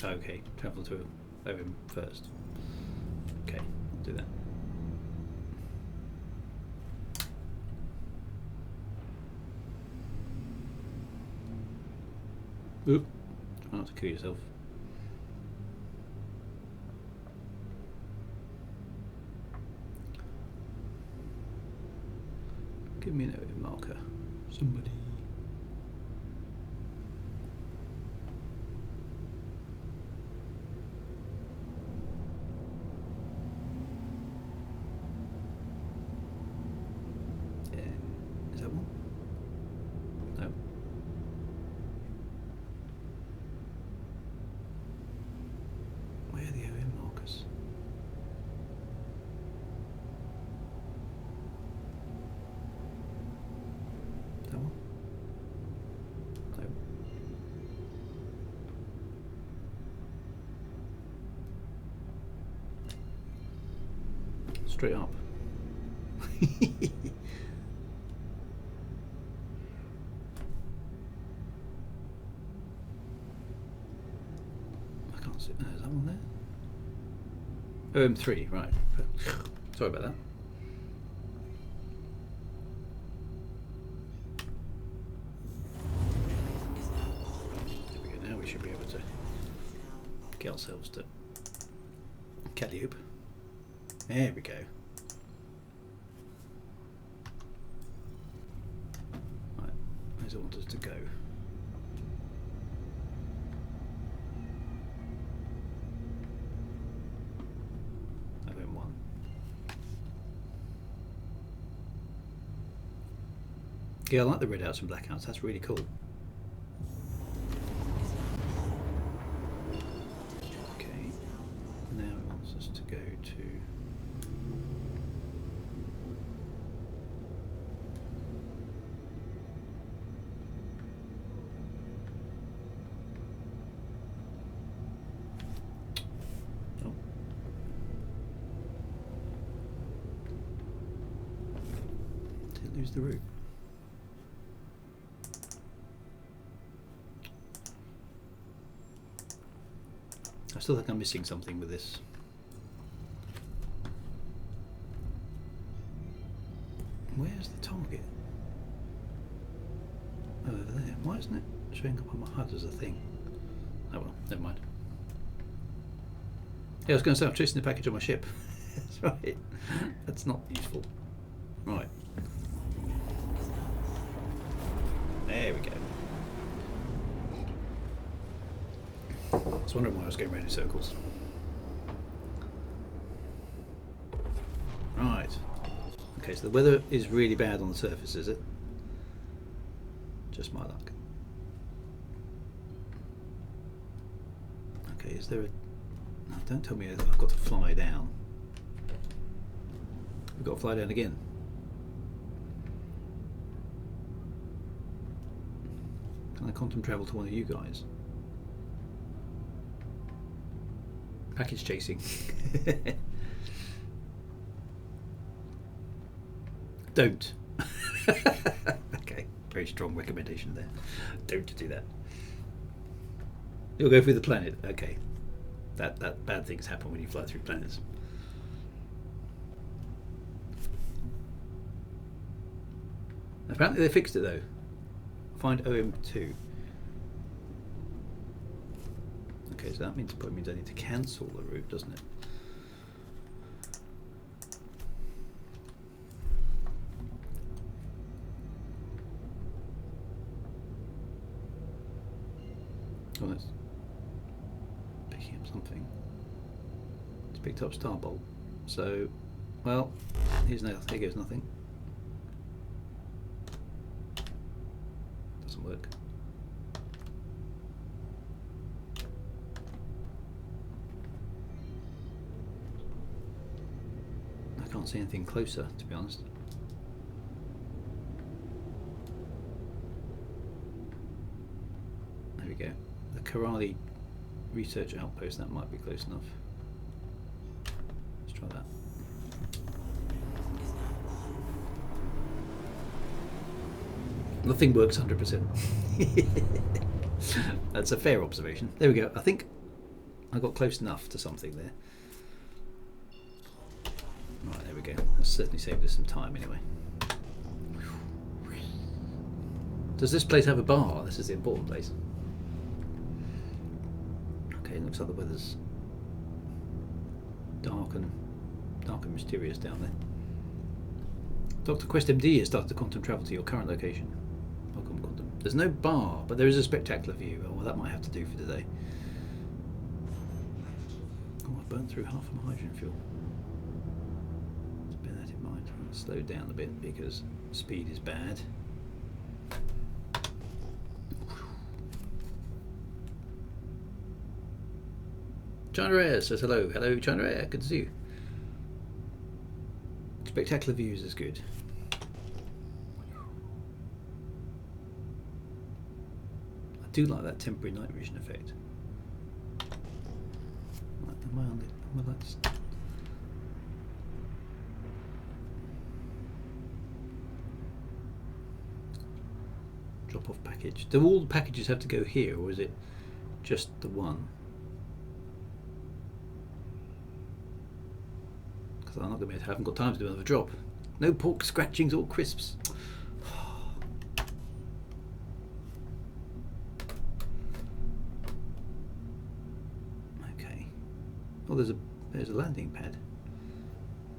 Okay, travel to him first. Okay, I'll do that. Oop, try not to kill yourself. Give me an area marker. Somebody. Straight up. I can't see. Is that one there? OM3, right. Sorry about that. There we go. Now we should be able to get ourselves to Calliope. There we go. Right, where's it want us to go? Yeah, I like the red outs and black outs. That's really cool. Okay. Now it wants us to go to. Oh. Didn't lose the route. I still think I'm missing something with this. Where's the target? Oh, over there. Why isn't it showing up on my HUD as a thing? Oh well, never mind. Yeah, I was going to say I'm chasing the package on my ship. That's right. That's not useful. Right. There we go. I was wondering why I was going around in circles. Right. Okay, so the weather is really bad on the surface, is it? Just my luck. Okay, is there a... No, don't tell me I've got to fly down. We've got to fly down again. Can I quantum travel to one of you guys? Package chasing. Don't. Okay, very strong recommendation there. Don't do that. You'll go through the planet. Okay. That bad things happen when you fly through planets. Apparently they fixed it though. Find OM2. Okay, so that means probably means I need to cancel the route, doesn't it? Oh, that's picking up something. It's picked up Starbolt. So, well, here goes nothing. Doesn't work. I can't see anything closer, to be honest. There we go. The Karali research outpost, that might be close enough. Let's try that. Nothing works 100%. That's a fair observation. There we go. I think I got close enough to something there. Right, there we go. That's certainly saved us some time anyway. Does this place have a bar? This is the important place. Okay, it looks like the weather's dark and mysterious down there. Dr. Quest MD has started to quantum travel to your current location. Welcome, quantum. There's no bar, but there is a spectacular view. Oh, well, that might have to do for today. Oh, I burned through half of my hydrogen fuel. Let's bear that in mind. I'm slow down a bit because speed is bad. China Air says hello. Hello, China Air. Good to see you. Spectacular views is good. I do like that temporary night vision effect. Am I on it? Am I like to... Drop off package. Do all the packages have to go here, or is it just the one? Because I'm not going to be able to, I haven't got time to do another drop. No pork scratchings or crisps. Okay. Oh, there's a landing pad.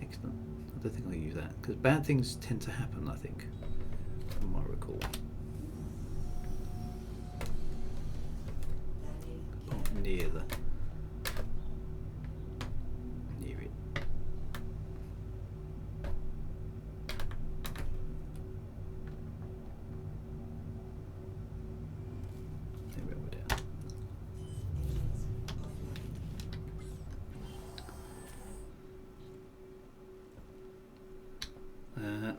Excellent. I don't think I'll use that because bad things tend to happen, I think, from my recall. Apart near it.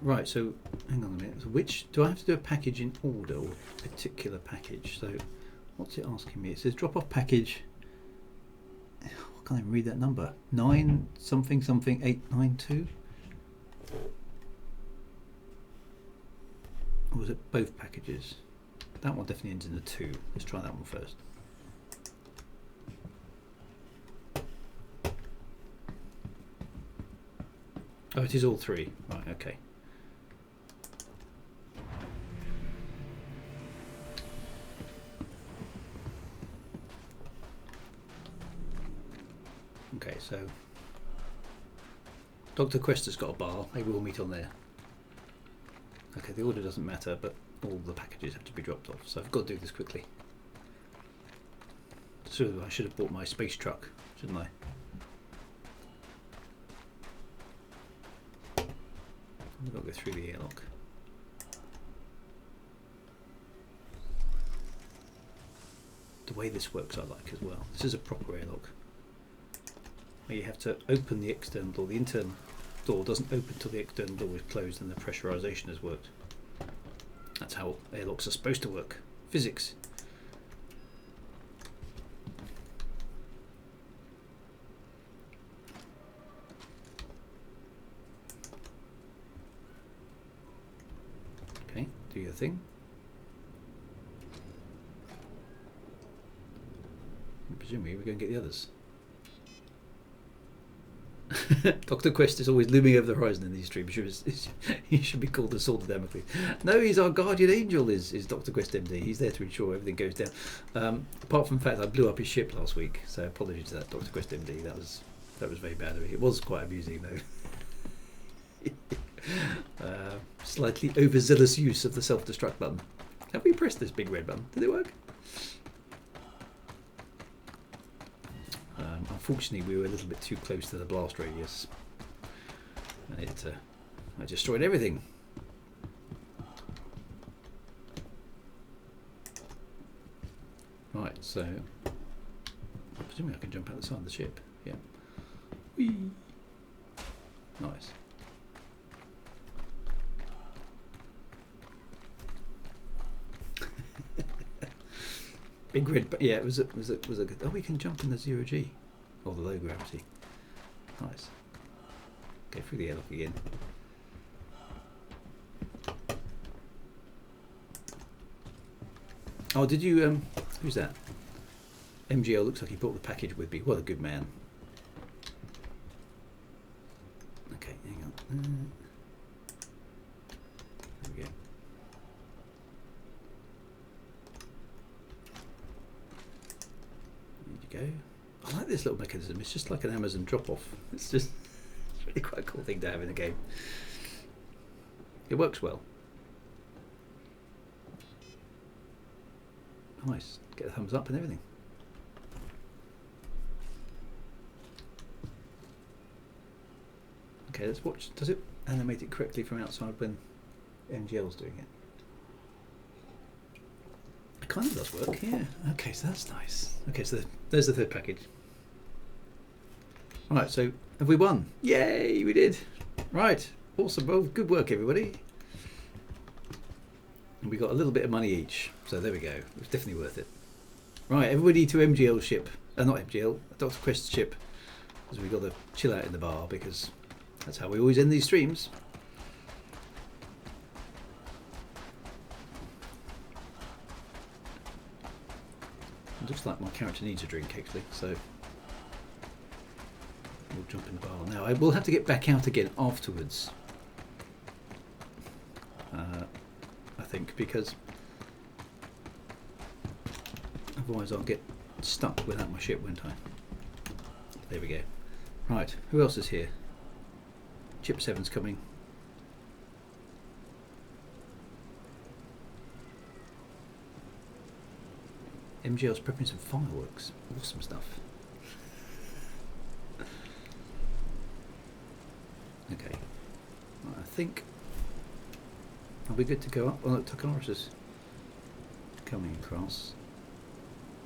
Right, so hang on a minute. So which do I have to do a package in order or a particular package? So what's it asking me? It says drop off package. I can't even read that number. 9 something something 892. Or was it both packages? That one definitely ends in a 2. Let's try that one first. Oh, it is all 3. Right, okay. Okay, so Dr. Quest has got a bar. Maybe we'll meet on there. Okay, the order doesn't matter, but all the packages have to be dropped off, so I've got to do this quickly. So I should have bought my space truck, shouldn't I? I've got to go through the airlock. The way this works I like as well. This is a proper airlock, where you have to open the external door. The internal door doesn't open till the external door is closed and the pressurization has worked. That's how airlocks are supposed to work. Physics. Okay, do your thing. And presumably we're going to get the others. Dr. Quest is always looming over the horizon in these streams. He should be called the Sword of Damocles. No, he's our guardian angel, is Dr. Quest MD. He's there to ensure everything goes down. Apart from the fact I blew up his ship last week, so apologies to that, Dr. Quest MD. That was very bad of me. It was quite amusing though. Slightly overzealous use of the self-destruct button. Have we pressed this big red button? Did it work? Unfortunately, we were a little bit too close to the blast radius, and I destroyed everything. Right, so I'm presuming I can jump out the side of the ship. Yeah. Whee! Nice. Big red, but yeah, it was a good. Oh, we can jump in the 0G. Or the low gravity. Nice. Go through the airlock again. Oh, did you, who's that? MGL looks like he brought the package with me. What a good man. Okay, hang on. There we go. There you go. I like this little mechanism. It's just like an Amazon drop-off. It's really quite a cool thing to have in a game. It works well. Nice. Get a thumbs up and everything. Okay, let's watch. Does it animate it correctly from outside when MGL's doing it? It kind of does work, yeah. Okay, so that's nice. Okay, so there's the third package. Right, so have we won? Yay, we did. Right, awesome. Well, good work, everybody. And we got a little bit of money each, so there we go. It was definitely worth it. Right, everybody to MGL ship. Not MGL, Dr. Quest's ship. Because we got to chill out in the bar, because that's how we always end these streams. It looks like my character needs a drink, actually, so we'll jump in the bar. Now, I will have to get back out again afterwards, I think, because otherwise I'll get stuck without my ship, won't I? There we go. Right, who else is here? Chip 7's coming. MGL's prepping some fireworks. Awesome stuff. Okay. Right, I think... Are we good to go up? Oh, look, Takaris is coming across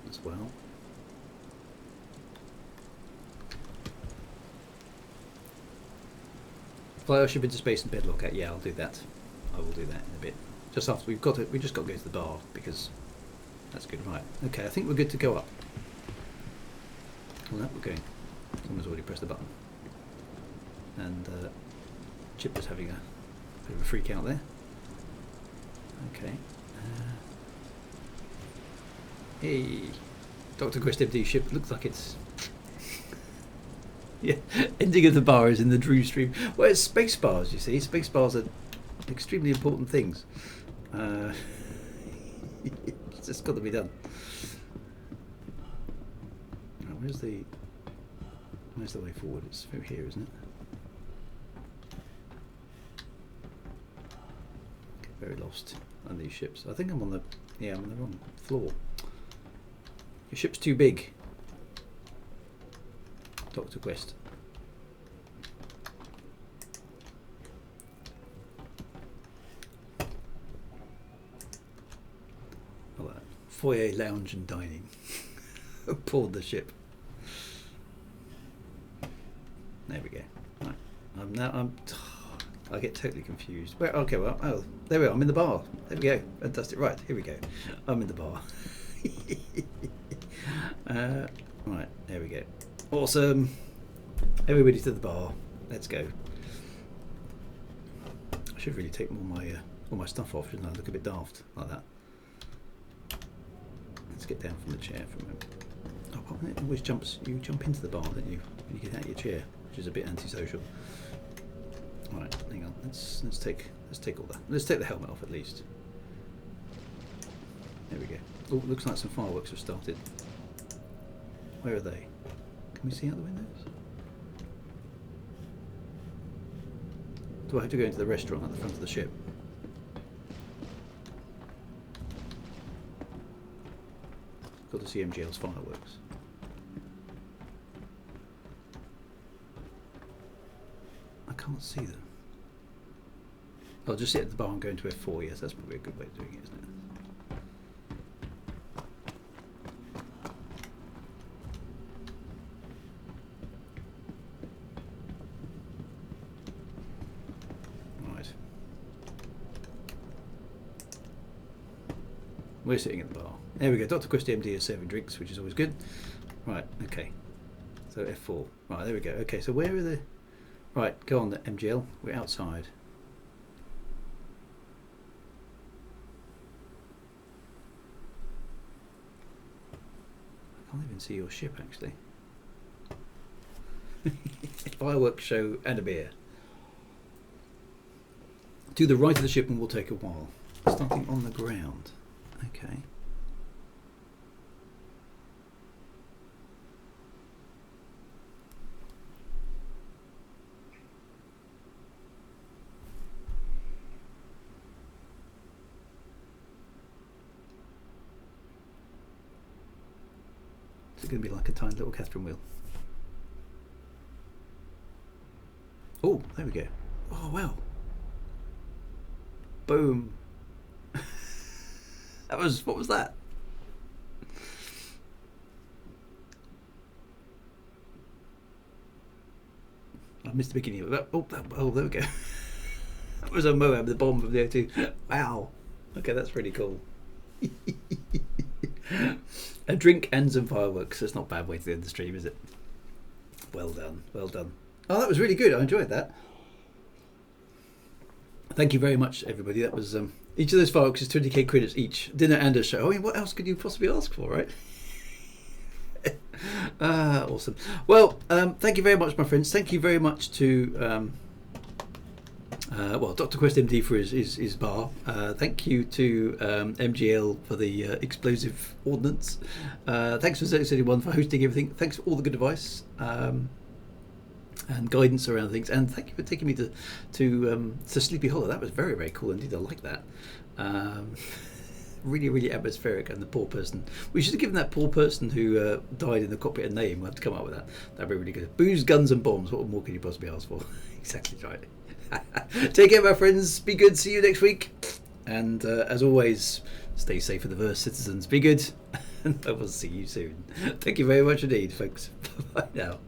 as well. Fly our ship into space and bedlock it. Yeah, I'll do that. I will do that in a bit. Just after we just got to go to the bar because that's good. Right. Okay, I think we're good to go up. Well, that we're going. Someone's already pressed the button. And Chip was having a bit of a freak out there. Okay. Hey, Dr. Quest MD ship looks like it's. Yeah, ending of the bar is in the Drew stream. Well, it's space bars, you see. Space bars are extremely important things. It's just got to be done. Right, where's the way forward? It's through here, isn't it? Get very lost on these ships. I think I'm on the wrong floor. Your ship's too big. Dr. Quest. Oh, foyer, lounge and dining. Aboard the ship. There we go. Right. I get totally confused. Where? Okay, well, oh, there we are. I'm in the bar. There we go. Fantastic. Right, here we go. I'm in the bar. Right, there we go. Awesome. Everybody to the bar. Let's go. I should really take all my stuff off, shouldn't I? Look a bit daft like that. Let's get down from the chair for a moment. Oh, it always jumps. You jump into the bar, don't you? When you get out of your chair, which is a bit antisocial. All right, hang on. Let's take all that. Let's take the helmet off at least. There we go. Oh, looks like some fireworks have started. Where are they? Can we see out the windows? Do I have to go into the restaurant at the front of the ship? Got to see MGL's fireworks. I can't see them. I'll just sit at the bar and go into F4. Yes, that's probably a good way of doing it, isn't it? We're sitting at the bar. There we go. Dr. Quest MD is serving drinks, which is always good. Right, okay. So F4. Right, there we go. Okay, so where are the... Right, go on, the MGL. We're outside. I can't even see your ship, actually. Fireworks show and a beer. To the right of the ship and we'll take a while. Starting on the ground. Okay. Is it going to be like a tiny little Catherine wheel? Oh, there we go. Oh, wow. Boom. What was that? I missed the beginning of that. Oh, there we go. That was a Moab, the bomb from the O2. Wow. Okay, that's pretty cool. A drink and some fireworks. That's not a bad way to end the stream, is it? Well done. Well done. Oh, that was really good. I enjoyed that. Thank you very much, everybody. That was each of those fireworks is 20k credits each. Dinner and a show. I mean, what else could you possibly ask for, right? Awesome. Well, thank you very much, my friends. Thank you very much to Dr. Quest MD for his bar. Thank you to MGL for the explosive ordnance. Thanks for Z81 for hosting everything. Thanks for all the good advice. And guidance around things, and thank you for taking me to Sleepy Hollow. That was very, very cool indeed. I like that. Really, really atmospheric. And the poor person, we should have given that poor person who died in the cockpit a name. We'll have to come up with that. That'd be really good. Booze, guns and bombs. What more could you possibly ask for? Exactly right. Take care, my friends. Be good. See you next week. And as always, stay safe for the verse, citizens. Be good. And I will see you soon. Thank you very much indeed, folks. Bye now.